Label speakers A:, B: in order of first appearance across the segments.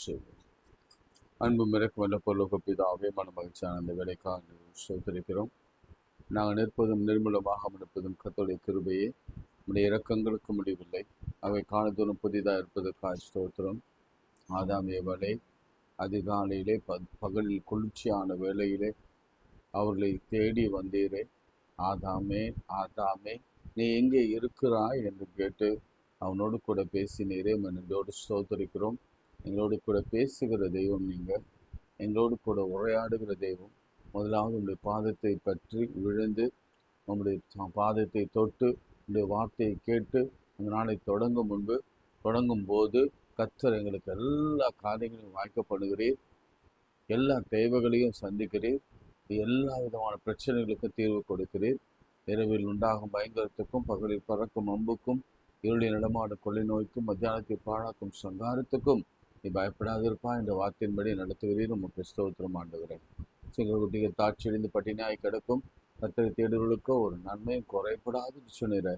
A: செய்வோம். அன்பு மிரக்கும் வல்ல பரலோக பிதாவே, மகிழ்ச்சியான அந்த வேலைக்காக சோதரிக்கிறோம். நாங்கள் நிற்பதும் நிர்மூலமாக நிற்பதும் கர்த்தருடைய கிருபையே. உடைய இரக்கங்களுக்கு முடிவில்லை. அவை காலத்தோறும் புதிதாக இருப்பதற்காக ஸ்தோத்திரம். ஆதாம் ஏவாளே அதிகாலையிலே பகலில் குளிர்ச்சியான வேளையிலே அவர்களை தேடி வந்தீரே. ஆதாமே ஆதாமே, நீ எங்கே இருக்கிறாய் என்று கேட்டு அவனோடு கூட பேசினீரே. மனதோடு ஸ்தோத்திரிக்கிறோம். எங்களோடு கூட பேசுகிற தெய்வம் நீங்கள், எங்களோடு கூட உரையாடுகிற தெய்வம். முதலாவது உங்களுடைய பாதத்தை பற்றி விழுந்து உங்களுடைய பாதத்தை தொட்டு உங்களுடைய வார்த்தையை கேட்டு அந்த நாளை தொடங்கும் போது கர்த்தர் எங்களுக்கு எல்லா காரியங்களையும் வாய்க்கப்படுகிறீர், எல்லா தேவைகளையும் சந்திக்கிறீர், எல்லா விதமான பிரச்சனைகளுக்கும் தீர்வு கொடுக்கிறீர். இரவில் உண்டாகும் பயங்கரத்துக்கும் பகலில் பறக்கும் அம்புக்கும் இருளில் நடமாடும் கொள்ளை நோய்க்கும் மத்தியானத்தை பாழாக்கும் சங்காரத்துக்கும் நீ பயப்படாதிருப்பா என்ற வார்த்தையின்படி நடத்துகிறீர். உமக்கு ஸ்தோத்திரம் ஆண்டுகிறேன். சிங்கக்குட்டிகள் தாட்சியடைந்து பட்டினியாய் கிடக்கும் கர்த்தரை தேடுகளுக்கோ ஒரு நன்மையும் குறைபடாது சொன்னிற,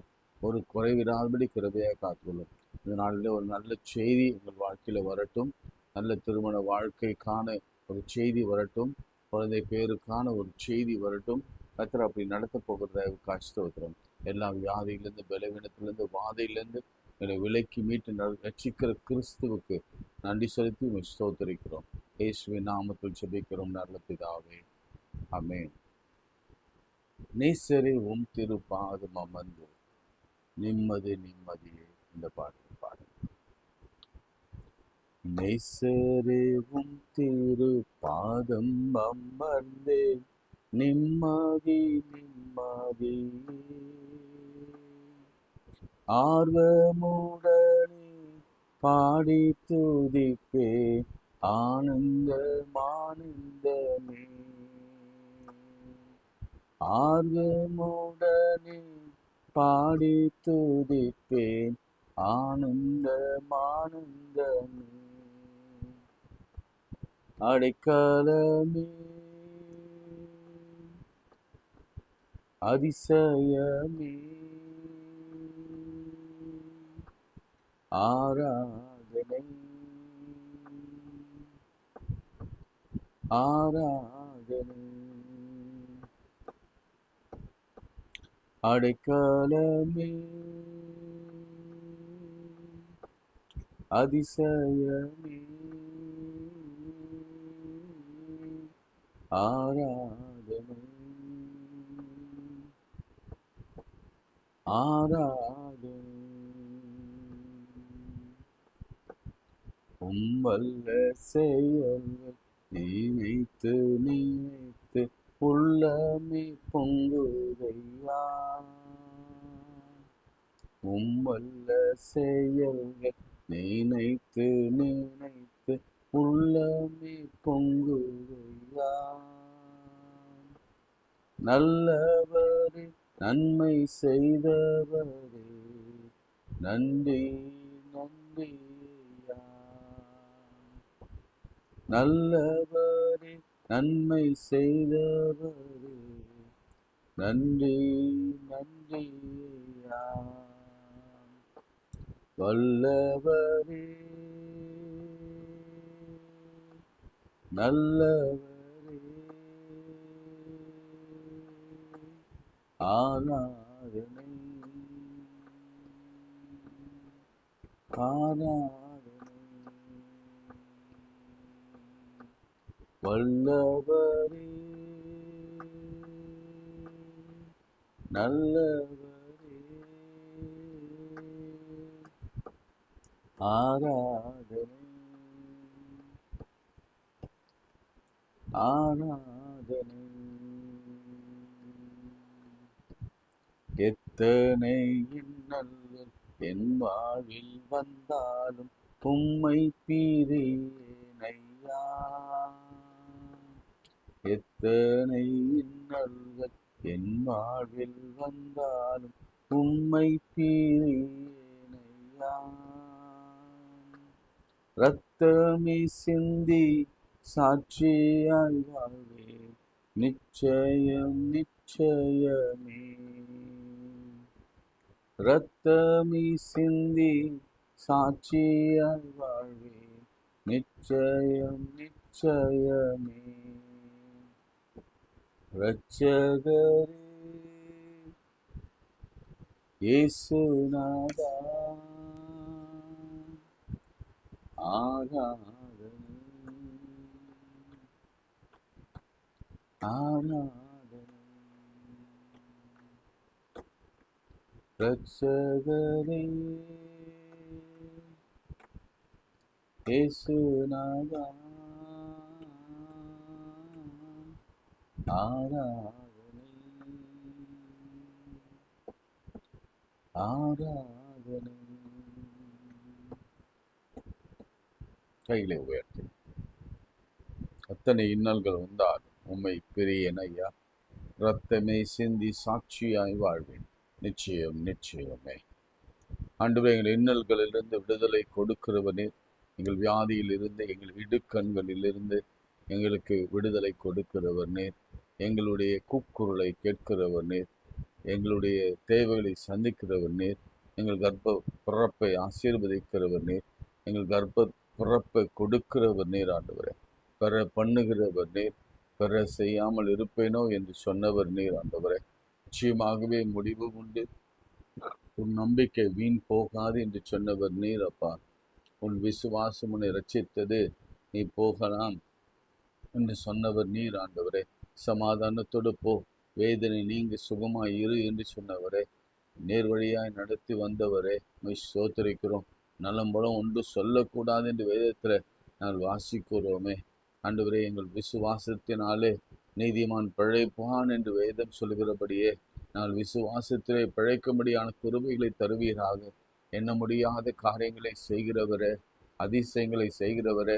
A: ஒரு குறைவிடாதபடி கிருபையாக காத்துள்ளோம். இந்த நாளில் ஒரு நல்ல செய்தி எங்கள் வாழ்க்கையில் வரட்டும். நல்ல திருமண வாழ்க்கைக்கான ஒரு செய்தி வரட்டும். குழந்தை பேருக்கான ஒரு செய்தி வரட்டும். கர்த்தர் அப்படி நடத்த போகிறத ஸ்தோத்திரம். எல்லா வியாதியிலேருந்து, பலவீனத்திலேருந்து, வாதையிலேருந்து எங்களை விலைக்கு மீட்டு ரட்சிக்கிற கிறிஸ்துவுக்கு நன்றி செலுத்தி ஸ்தோத்தரிக்கிறோம். இயேசுவின் நாமத்தில் ஜெபிக்கிறோம் நல்ல பிதாவே, ஆமென். நேசரே உம் திருப்பாதம் அமர்ந்து நிம்மதி நிம்மதியே. இந்த பாடலை பாடுங்க. நேசரே உம் திருப்பாதம் அமர்ந்து நிம்மதி நிம்மதி, ஆர்வமுடனே பாடி துதிப்பே ஆனந்தமே. ஆர்வமுடனே பாடி துதிப்பேன் ஆனந்தமே. அடைக்கலமே அதிசயமே ஆராதனை ஆராதனை. அடைக்கலமே அதிசயமே ஆராதனை ஆராதனை. உம்மல்ல செயல்கள் நினைத்து நினைத்து உள்ளமே பொங்குதையா. உம்மல்ல செயல்கள் நினைத்து நினைத்து உள்ளமே பொங்குதையா. நல்லவரே நன்மை செய்தவரே நன்றி நன்றியா. நல்லவரே நன்மை செய்தவரே நன்றி நன்றியா. வல்லவரே நல்லவரே ஆராதனை ஆராதனை. வல்லவரே நல்லவரே ஆராதனை ஆராதனை. எத்தனை இன்னல்கள் என் வாழ்வில் வந்தாலும் உம்மை பிரியேனையா. எத்தனை இன்னல்கள் என் வாழ்வில் வந்தாலும் உம்மை பிரியேனையா. இரத்தமே சிந்தி சாட்சியாய் வாழ்வே நிச்சயம் நிச்சயமே. இரத்தமே சிந்தி சாட்சியாய் வாழ்வே நிச்சயம் நிச்சயமே இரட்சகரே இயேசுநாதா ஆராதனை ஆராதனை இரட்சகரே இயேசுநாதா ஆராதனை ஆராதனை. கையிலே உயர்த்தி அத்தனை இன்னல்கள் வந்தால் உம்மை பிரியன் ஐயா, இரத்தமே சிந்தி சாட்சியாய் வாழ்வேன். நிச்சயம் நிச்சயமே ஆண்டவரே, எங்கள் இன்னல்களிலிருந்து விடுதலை கொடுக்கிறவனே, எங்கள் வியாதியிலிருந்து, எங்கள் இடுக்கண்களிலிருந்து எங்களுக்கு விடுதலை கொடுக்கிறவர் நேர். எங்களுடைய கூக்குரலை கேட்கிறவர் நேர். எங்களுடைய தேவைகளை சந்திக்கிறவர் நேர். எங்கள் கர்ப்ப பிறப்பை ஆசீர்வதிக்கிறவர் நேர். எங்கள் கர்ப்ப பிறப்பை கொடுக்கிறவர் நேர். ஆண்டவரே, பெற பண்ணுகிறவர் நேர். பெற செய்யாமல் இருப்பேனோ என்று சொன்னவர் நீர். ஆண்டவரே, நிச்சயமாகவே முடிவு உண்டு, உன் நம்பிக்கை வீண் போகாது என்று சொன்னவர் நீர். அப்பா, உன் விசுவாசம் உன்னை ரட்சித்தது, நீ போகலாம் என்று சொன்னவர் நீர். ஆண்டவரே, சமாதானத்தோடு போ, வேதனை நீங்கி சுகமாய் இரு என்று சொன்னவரே, நேர் வழியாய் நடத்தி வந்தவரே, ஸ்தோத்திரிக்கிறோம். நலம்பலம் ஒன்று சொல்லக்கூடாது என்று வேதத்தில் நாங்கள் வாசிக்கிறோமே. ஆண்டவரே, எங்கள் விசுவாசத்தினாலே நீதிமான் பிழைப்பான் என்று வேதம் சொல்கிறபடியே நாங்கள் விசுவாசத்திலே பிழைக்கும்படியான கிருபைகளை தருவீராக. எண்ண முடியாத காரியங்களை செய்கிறவரே, அதிசயங்களை செய்கிறவரே,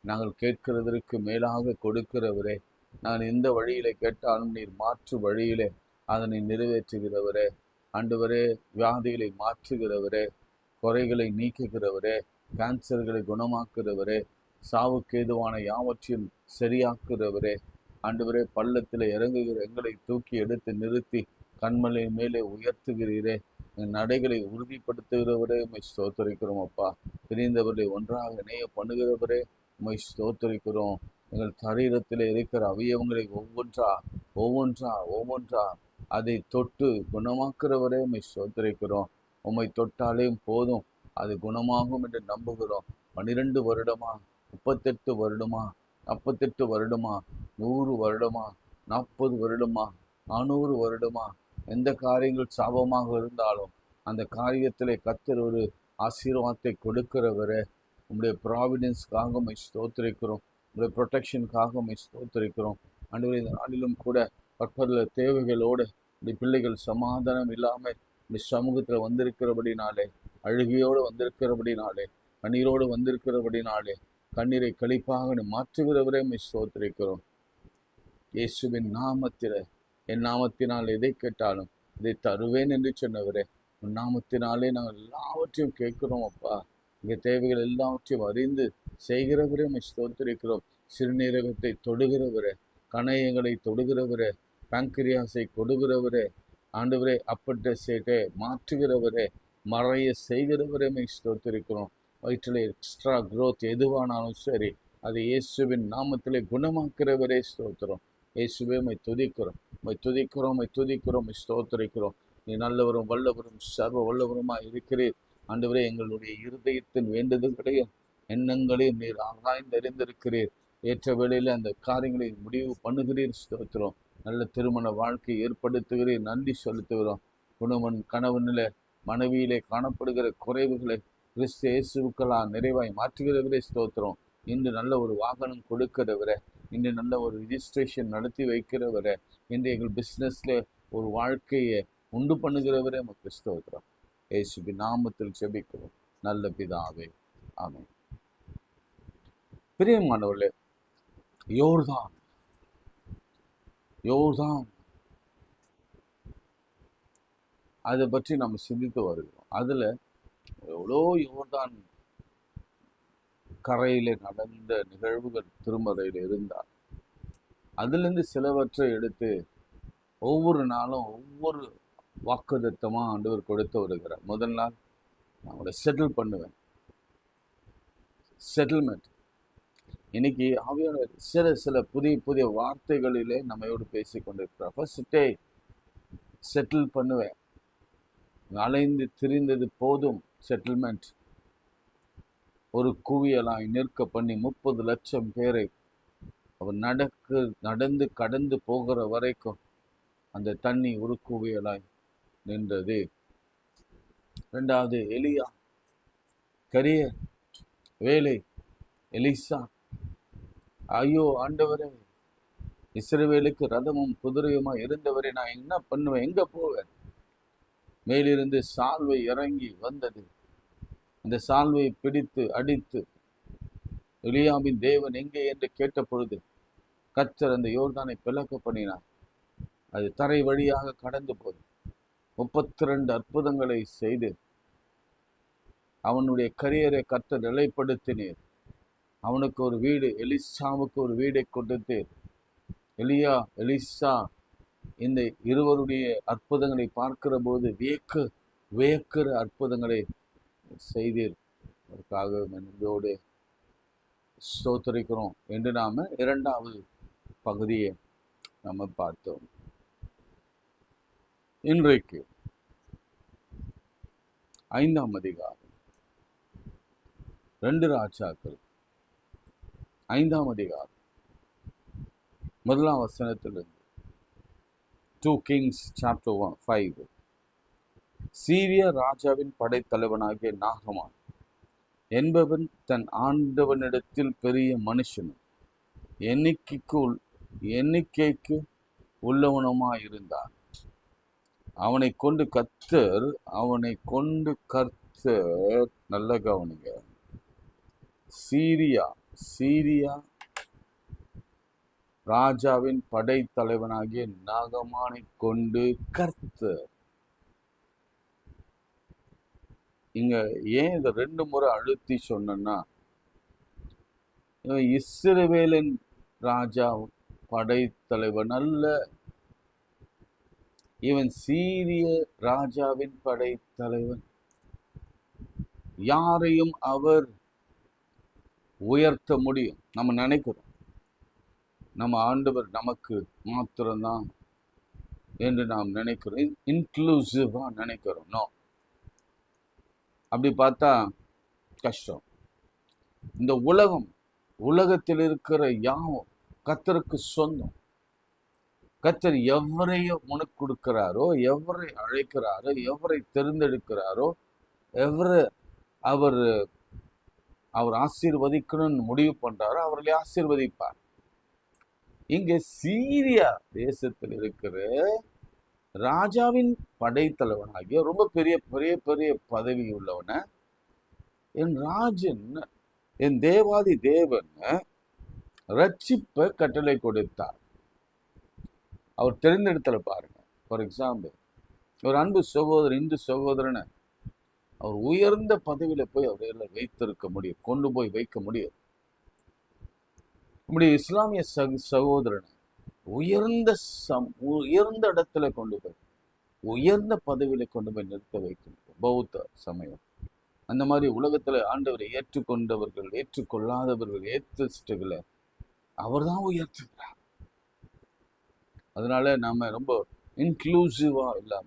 A: நாங்கள் கேட்கிறதற்கு மேலாக கொடுக்கிறவரே, நான் எந்த வழியிலே கேட்டாலும் நீர் மாற்று வழியிலே அதனை நிறைவேற்றுகிறவரே. ஆண்டவரே, வியாதிகளை மாற்றுகிறவரே, குறைகளை நீக்குகிறவரே, கேன்சர்களை குணமாக்குகிறவரே, சாவுக்கு ஏதுவான யாவற்றையும் சரியாக்குகிறவரே. ஆண்டவரே, பள்ளத்தில் இறங்குகிற எங்களை தூக்கி எடுத்து நிறுத்தி கண்மலை மேலே உயர்த்துகிறீரே, நடைகளை உறுதிப்படுத்துகிறவரே, உம்மை ஸ்தோத்தரிக்கிறோம். அப்பா, பிரிந்தவர்களை ஒன்றாக இணைய பண்ணுகிறவரே, உம்மை ஸ்தோத்தரிக்கிறோம். எங்கள் சரீரத்தில் இருக்கிற அவயவங்களை ஒவ்வொன்றா ஒவ்வொன்றா ஒவ்வொன்றா அதை தொட்டு குணமாக்குறவரே, உம்மை ஸ்தோத்தரிக்கிறோம். உம்மை தொட்டாலேயும் போதும், அது குணமாகும் என்று நம்புகிறோம். 12 வருடமா, 38 வருடமா, 48 வருடமா, 100 வருடமா, 40 வருடமா, 400 வருடமா, எந்த காரியங்கள் சாபமாக இருந்தாலும் அந்த காரியத்திலே கர்த்தர் ஒரு ஆசீர்வாதத்தை கொடுக்கிறவரே, உங்களுடைய ப்ராவிடன்ஸ்க்காக உம்மை ஸ்தோத்திரிக்கிறோம். உங்களுடைய ப்ரொடெக்ஷனுக்காக உம்மை ஸ்தோத்திரிக்கிறோம். ஆண்டவரே, இந்த நாளிலும் கூட பற்பல தேவைகளோடு இந்த பிள்ளைகள் சமாதானம் இல்லாமல் இந்த சமூகத்தில் வந்திருக்கிறபடினாலே, அழுகையோடு வந்திருக்கிறபடினாலே, கண்ணீரோடு வந்திருக்கிறபடினாலே, கண்ணீரை கழிப்பாக மாற்றுகிறவரே உம்மை ஸ்தோத்திரிக்கிறோம். இயேசுவின் நாமத்தில், என் நாமத்தினால் எதை கேட்டாலும் இதை தருவேன் என்று சொன்னவரே, உன் நாமத்தினாலே நாங்கள் எல்லாவற்றையும் கேட்கிறோம். அப்பா, எங்கள் தேவைகள் எல்லாவற்றையும் அறிந்து செய்கிறவரே உம்மை ஸ்தோத்திரிக்கிறோம். சிறுநீரகத்தை தொடுகிறவரே, கணையங்களை தொடுகிறவரே, பேங்க்ரியாஸை கொடுகிறவரே, ஆண்டவரே, அப்பட்டசைட்டை மாற்றுகிறவரே, மறைய செய்கிறவரே உம்மை ஸ்தோத்திரிக்கிறோம். வயிற்றில் எக்ஸ்ட்ரா க்ரோத் எதுவானாலும் சரி, அதை இயேசுவின் நாமத்திலே குணமாக்கிறவரே ஸ்தோத்திரம். இயேசுவே, உம்மை துதிக்கிறோம், உம்மை துதிக்கிறோம், உம்மை துதிக்கிறோம், உம்மை ஸ்தோத்திரிக்கிறோம். நீ நல்லவரும் வல்லவரும் சர்வ வல்லவருமாய் இருக்கிறீர். ஆண்டவரே, எங்களுடைய இருதயத்தின் வேண்டுதல்களையும் எண்ணங்களையும் நீர் ஆராய்ந்தறிந்திருக்கிறீர். ஏற்ற வேளையில் அந்த காரியங்களை முடிவு பண்ணுகிறீர். ஸ்தோத்திரம். நல்ல திருமண வாழ்க்கை ஏற்படுத்துகிறீர். நன்றி செலுத்துகிறோம். கணவனில் மனைவியிலே காணப்படுகிற குறைவுகளை கிறிஸ்து இயேசுக்களால் நிறைவாய் மாற்றுகிறவரே ஸ்தோத்திரம். இன்று நல்ல ஒரு வாகனம் கொடுக்கிறவரை, இன்று நல்ல ஒரு ரிஜிஸ்ட்ரேஷன் நடத்தி வைக்கிறவரை, இன்று எங்கள் பிஸ்னஸில் ஒரு வாழ்க்கையை உண்டு பண்ணுகிறவரே உமக்கு ஸ்தோத்திரம். இயேசுவின் நாமத்தில் ஜெபிக்கிறோம் நல்ல பிதாவே, ஆமென். பிரியமானவர்களே, யோர்தான் அதை பற்றி நம்ம சிந்தித்து வருகிறோம். அதில் எவ்வளோ யோர்தான் கரையில் நடந்த நிகழ்வுகள் திருமறையில் இருந்தால் அதிலிருந்து சிலவற்றை எடுத்து ஒவ்வொரு நாளும் ஒவ்வொரு வாக்குத்தத்தமாக ஆண்டவர் கொடுத்து வருகிறார். முதல் நாள் நான் அவங்களை செட்டில்மெண்ட். இன்னைக்கு ஆவியானவர் சில சில புதிய புதிய வார்த்தைகளிலே நம்மையோடு பேசி கொண்டிருக்கிறார். ஃபர்ஸ்ட் செட்டில் பண்ணுவேன், அலைந்து திரிந்தது போதும், செட்டில்மெண்ட். ஒரு குவியலாய் நிற்க பண்ணி 30 லட்சம் பேரை அவர் நடந்து கடந்து போகிற வரைக்கும் அந்த தண்ணி ஒரு குவியலாய் நின்றது. இரண்டாவது, எலியா, கரியர், வேலை, எலிசா. ஐயோ ஆண்டவரே, இஸ்ரவேலுக்கு ரதமும் குதிரையுமா இருந்தவரை நான் என்ன பண்ணுவேன், எங்க போவேன்? மேலிருந்து சால்வை இறங்கி வந்தது. அந்த சால்வையை பிடித்து அடித்து எலியாவின் தேவன் எங்கே என்று கேட்ட பொழுது கர்த்தர் அந்த யோர்தானை பிளக்க பண்ணினார். அது தரை வழியாக கடந்து போய் 32 அற்புதங்களை செய்து அவனுடைய கரியரை கர்த்தர் நிலைப்படுத்தினீர். அவனுக்கு ஒரு வீடு, எலிசாவுக்கு ஒரு வீடை கொடுத்து, எலியா எலிசா இந்த இருவருடைய அற்புதங்களை பார்க்கிற போது வியக்கிற அற்புதங்களை செய்தீர். அதற்காக நன்றியோடு ஸ்தோத்திரிக்கிறோம் என்று நாம இரண்டாவது பகுதியை நம்ம பார்த்தோம். இன்றைக்கு 5ஆம் அதிகாரம் 2 ராஜாக்கள் 5ஆம் அதிகாரம் 1ஆம் வசனத்திலிருந்து 2 Kings chapter 5. சீரிய ராஜாவின் படைத்தலைவனாகிய நாகமான் என்பவன் தன் ஆண்டவனிடத்தில் பெரிய மனுஷனும் எண்ணிக்கைக்கு உள்ளவனுமாயிருந்தான். அவனை கொண்டு கர்த்தர் நல்ல கவனிங்க, சீரியா ராஜாவின் படைத்தலைவனாகிய நாகமானை கொண்டு கர்த்தர். இங்க ஏன் இதை 2 முறை அழுத்தி சொன்னா, இஸ்ரவேலின் ராஜா படைத்தலைவன் அல்ல, இவன் சீரிய ராஜாவின் படைத்தலைவன். யாரையும் அவர் உயர்த்த முடியும் நம்ம நினைக்கிறோம். நம்ம ஆண்டவர் நமக்கு மாத்திரம்தான் என்று நாம் நினைக்கிறோம், இன்க்ளூசிவா நினைக்கிறோம். நோ, அப்படி பார்த்தா கஷ்டம். இந்த உலகத்தில் இருக்கிற யாவும் கர்த்தருக்கு சொந்தம். கர்த்தர் எவரையும் உனக்கு கொடுக்கிறாரோ, எவரை அழைக்கிறாரோ, எவரை தேர்ந்தெடுக்கிறாரோ, எவரை அவர் ஆசீர்வதிக்கணும்னு முடிவு பண்றாரோ அவர்களை ஆசீர்வதிப்பார். இங்க சீரியா தேசத்தில் இருக்கிற ராஜாவின் படைத்தலைவனாகிய ரொம்ப பெரிய பெரிய பெரிய பதவி உள்ளவன என் ராஜன், என் தேவாதி தேவன் ரட்சிப்ப கட்டளை கொடுத்தார். அவர் தெரிந்தெடுத்தல பாருங்க. ஃபார் எக்ஸாம்பிள், ஒரு அன்பு சகோதரன், இந்து சகோதரனை அவர் உயர்ந்த பதவியில போய் அவரையெல்லாம் வைத்திருக்க முடியும், கொண்டு போய் வைக்க முடியும். நம்முடைய இஸ்லாமிய சகோதரனை உயர்ந்த இடத்துல கொண்டு போய், உயர்ந்த பதவியில கொண்டு போய் நிறுத்த வைக்க முடியும். பௌத்த சமயம் அந்த மாதிரி உலகத்துல ஆண்டவரை ஏற்றுக்கொண்டவர்கள், ஏற்றுக்கொள்ளாதவர்கள், ஏத்திஸ்டுகளை அவர் தான் உயர்த்துகிறார். அதனால நாம ரொம்ப இன்க்ளூசிவா இல்லாம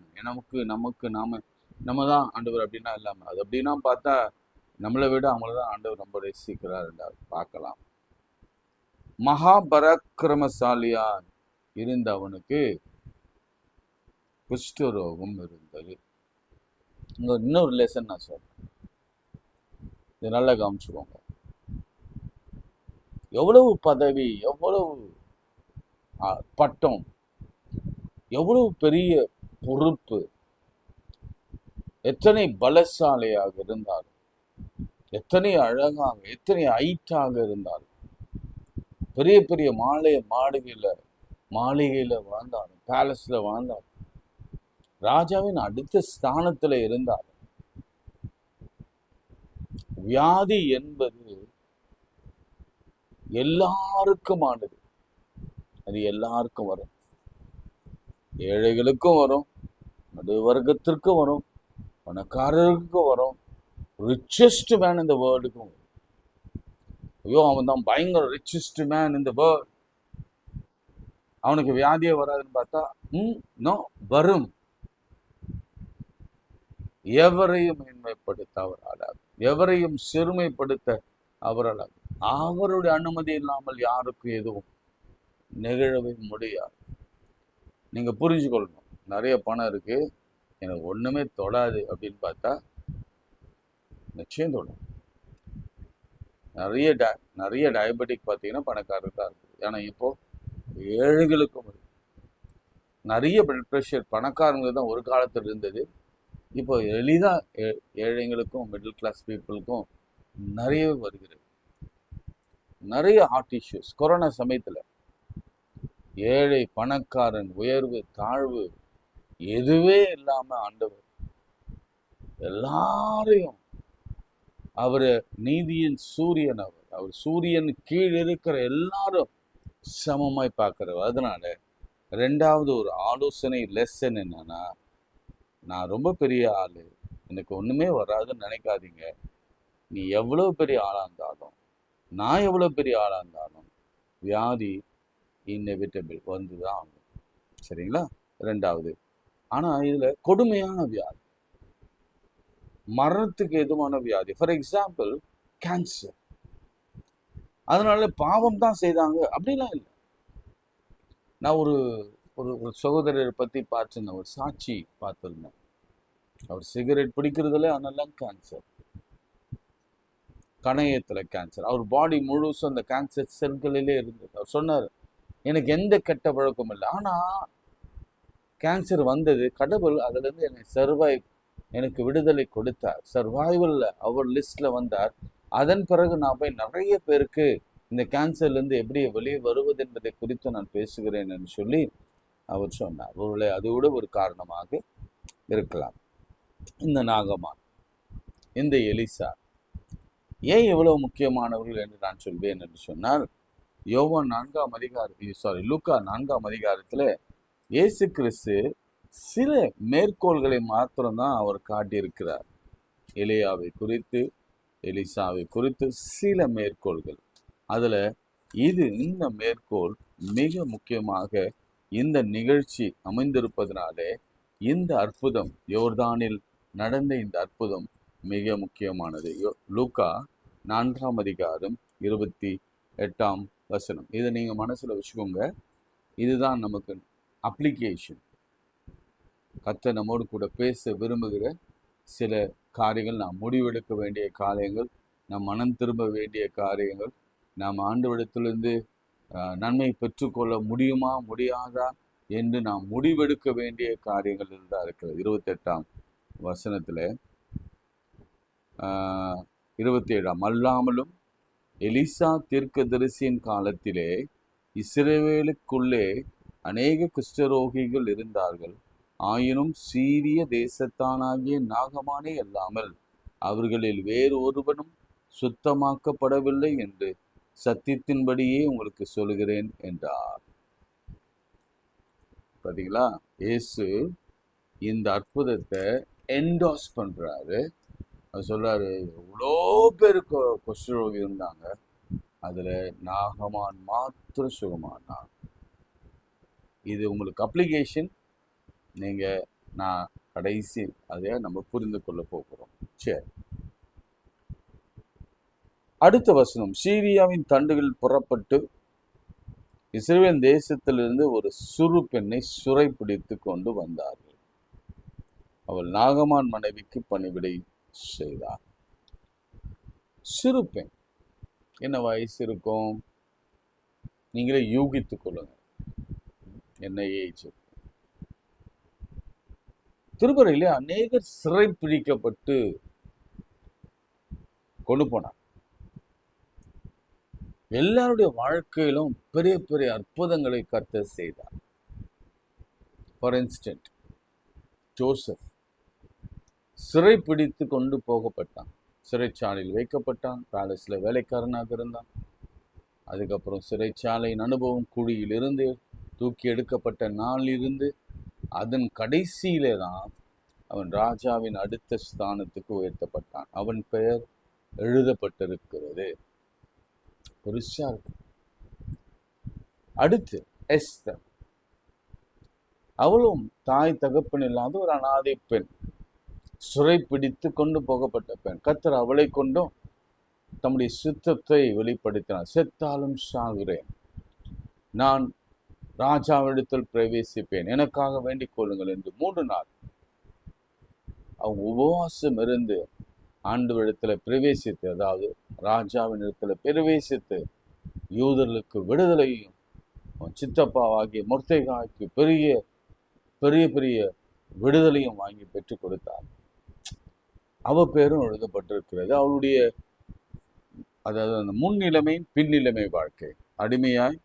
A: நம்ம தான் ஆண்டவர் அப்படின்னா இல்லாம, அது அப்படின்னா பார்த்தா நம்மளை விட அவங்களதான் ஆண்டவர் ரொம்ப ரசிக்கிறார் என்றால் பார்க்கலாம். மகாபராக்கிரமசாலியா இருந்த அவனுக்கு குஷ்டரோகம் இருந்தது. இங்க இன்னொரு லெசன் நான் சொல்றேன், இது நல்லா கவனிச்சுக்கோங்க. எவ்வளவு பதவி, எவ்வளவு பட்டம், எவ்வளவு பெரிய பொறுப்பு, எத்தனை பலசாலியாக இருந்தாலும், எத்தனை அழகாக, எத்தனை ஹைட்டாக இருந்தாலும், பெரிய பெரிய மாளிகையில வாழ்ந்தாலும், பேலஸ்ல வாழ்ந்தாலும், ராஜாவின் அடுத்த ஸ்தானத்துல இருந்தாலும், வியாதி என்பது எல்லாருக்குமானது. அது எல்லாருக்கும் வரும். ஏழைகளுக்கும் வரும், நடுவர்க்கத்திற்கும் வரும், பணக்காரருக்கும் வரும், ரிச்சஸ்ட் மேன் இந்த வேர்ல்டுக்கும் வரும். ஐயோ அவன் தான் பயங்கர ரிச்சஸ்ட் மேன் இந்த வேர்ல்ட், அவனுக்கு வியாதியே வராதுன்னு பார்த்தா நோ, வரும். எவரையும் மேன்மைப்படுத்த அவரால், எவரையும் சிறுமைப்படுத்த அவரால், அவருடைய அனுமதி இல்லாமல் யாருக்கும் எதுவும் நிகழவே முடியாது. நீங்க புரிஞ்சுக்கொள்ளணும். நிறைய பணம் இருக்கு, எனக்கு ஒண்ணுமே தொடாது அப்படின்னு பார்த்தா நிச்சயம் தொடும். நிறைய டயபெட்டிக் பார்த்தீங்கன்னா பணக்காரருக்கு தான் இருக்குது. ஏன்னா இப்போ ஏழைகளுக்கும் நிறைய பிளட் ப்ரெஷர் பணக்காரங்களுக்கு தான் ஒரு காலத்தில் இருந்தது. இப்போ எளிதாக ஏழைங்களுக்கும் மிடில் கிளாஸ் பீப்புளுக்கும் நிறைய வருகிறது. நிறைய ஹார்ட் இஷ்யூஸ் கொரோனா சமயத்தில். ஏழை பணக்காரன் உயர்வு தாழ்வு எதுவே இல்லாம ஆண்டவர் எல்லாரையும், அவர் நீதியின் சூரியன், அவர் சூரியன் கீழ் இருக்கிற எல்லாரும் சமமாய் பார்க்கிறவர். அதனால ரெண்டாவது ஒரு ஆலோசனை லெசன் என்னன்னா, நான் ரொம்ப பெரிய ஆளு, எனக்கு ஒண்ணுமே வராதுன்னு நினைக்காதீங்க. நீ எவ்வளவு பெரிய ஆளா இருந்தாலும், நான் எவ்வளவு பெரிய ஆளா இருந்தாலும், வியாதி இன்னெவிட்டபிள் வந்துதான் ஆகும். சரிங்களா? ரெண்டாவது, ஆனா இதுல கொடுமையான வியாதி, மரணத்துக்கு எதுவான வியாதி. For example cancer. அதனால பாவம் தான் செய்தாங்க அப்படிலாம் இல்லை. நான் ஒரு ஒரு சகோதரரை பத்தி பார்த்துருந்தேன், ஒரு சாட்சி பார்த்துருந்தேன். அவர் சிகரெட் பிடிக்கிறதுல அதெல்லாம் கேன்சர், கணையத்துல கேன்சர், அவர் பாடி முழுசும் அந்த கேன்சர் செல்களிலே இருந்தது. அவர் சொன்னார், எனக்கு எந்த கெட்ட பழக்கம் இல்லை, ஆனா கேன்சர் வந்தது, கடவுள் அதுல இருந்து எனக்கு விடுதலை கொடுத்தார். சர்வைவல்ல அவர் லிஸ்ட்ல வந்தார். அதன் பிறகு நான் போய் நிறைய பேருக்கு இந்த கேன்சர்ல இருந்து எப்படி வெளியே வருவது என்பதை குறித்து நான் பேசுகிறேன் என்று சொல்லி அவர் சொன்னார். ஒருவேளை அதோட ஒரு காரணமாக இருக்கலாம். இந்த நாகமான், இந்த எலிசா ஏன் எவ்வளவு முக்கியமானவர்கள் என்று நான் சொல்வேன் என்று சொன்னால், யோவான் 4ஆம் அதிகாரம், லூக்கா 4ஆம் அதிகாரத்துல இயேசு கிறிஸ்து சில மேற்கோள்களை மாத்திரம்தான் அவர் காட்டியிருக்கிறார். எலியாவை குறித்து, எலிசாவை குறித்து சில மேற்கோள்கள். அதுல இந்த மேற்கோள் மிக முக்கியமாக இந்த நிகழ்ச்சி அமைந்திருப்பதனாலே இந்த அற்புதம், யோர்தானில் நடந்த இந்த அற்புதம் மிக முக்கியமானது. லூக்கா 4ஆம் அதிகாரம் 28ஆம் வசனம். இதை நீங்க மனசுல வச்சுக்கோங்க. இதுதான் நமக்கு அப்ளிகேஷன். கர்த்தர் நம்மோடு கூட பேச விரும்புகிற சில காரியங்கள், நாம் முடிவெடுக்க வேண்டிய காரியங்கள், நாம் மனம் திரும்ப வேண்டிய காரியங்கள், நாம் ஆண்டவரிடத்திலிருந்து நன்மை பெற்றுக்கொள்ள முடியுமா முடியாதா என்று நாம் முடிவெடுக்க வேண்டிய காரியங்கள் தான் இருக்கிறது. 28ஆம் வசனத்துல 27ஆம், அல்லாமலும் எலிசா தீர்க்கதரிசியின் காலத்திலே இஸ்ரவேலுக்குள்ளே அநேக குஷ்டரோகிகள் இருந்தார்கள். ஆயினும் சீரிய தேசத்தானாகிய நாகமானே அல்லாமல் அவர்களில் வேறு ஒருவனும் சுத்தமாக்கப்படவில்லை என்று சத்தியத்தின்படியே உங்களுக்கு சொல்கிறேன் என்றார். பார்த்தீங்களா? இயேசு இந்த அற்புதத்தை என்டாஸ் பண்றாரு. அது சொல்றாரு, எவ்வளோ பேருக்கு குஷ்டரோகி இருந்தாங்க, அதுல நாகமான் மாத்திரம் சுகமானான். இது உங்களுக்கு அப்ளிகேஷன். நீங்க நான் கடைசி அதை நம்ம புரிந்து கொள்ள போகிறோம். சரி, அடுத்த வசனம். சீரியாவின் தண்டுகள் புறப்பட்டு இஸ்ரவேல் தேசத்திலிருந்து ஒரு சிறு பெண்ணை சிறைப்பிடித்து கொண்டு வந்தார்கள். அவள் நாகமான் மனைவிக்கு பணிவிடை செய்தார். சிறு பெண், என்ன வயசு இருக்கும்? நீங்களே யூகித்துக் கொள்ளுங்க, என்ன ஏஜ். திருமறையிலே அநேகர் சிறை பிடிக்கப்பட்டு கொண்டு போனார். எல்லாருடைய வாழ்க்கையிலும் பெரிய பெரிய அற்புதங்களை கர்த்தர் செய்தார். ஃபார் இன்ஸ்டன்ட், ஜோசப் சிறை பிடித்து கொண்டு போகப்பட்டான், சிறைச்சாலையில் வைக்கப்பட்டான், பேலஸ்ல வேலைக்காரனாக இருந்தான். அதுக்கப்புறம் சிறைச்சாலையின் அனுபவம், குழியில் இருந்து தூக்கி எடுக்கப்பட்ட நாளிலிருந்து அதன் கடைசியிலே தான் அவன் ராஜாவின் அடுத்த ஸ்தானத்துக்கு உயர்த்தப்பட்டான். அவன் பெயர் எழுதப்பட்டிருக்கிறது. பெருசா இருக்கு. அடுத்து எஸ்தர், அவளும் தாய் தகப்பன் இல்லாத ஒரு அனாதை பெண், சுரை பிடித்து கொண்டு போகப்பட்ட பெண். கர்த்தர் அவளை கொண்டும் தம்முடைய சித்தத்தை வெளிப்படுத்தினார். செத்தாலும் சாகுறேன், நான் ராஜாவிடத்தில் பிரவேசிப்பேன், எனக்காக வேண்டிக் கொள்ளுங்கள் என்று 3 நாள் அவங்க உபவாசம் இருந்து ஆண்டவரிடத்துல பிரவேசித்து, அதாவது ராஜாவின் இடத்துல பிரவேசித்து யூதர்களுக்கு விடுதலையும் சித்தப்பாவாகிய மொர்தெகாய்க்கு பெரிய பெரிய பெரிய விடுதலையும் வாங்கி பெற்றுக் கொடுத்தார். அவ பேரும் எழுதப்பட்டிருக்கிறது. அவளுடைய அதாவது அந்த முன்னிலைமை பின்னிலைமை வாழ்க்கை, அடிமையாய்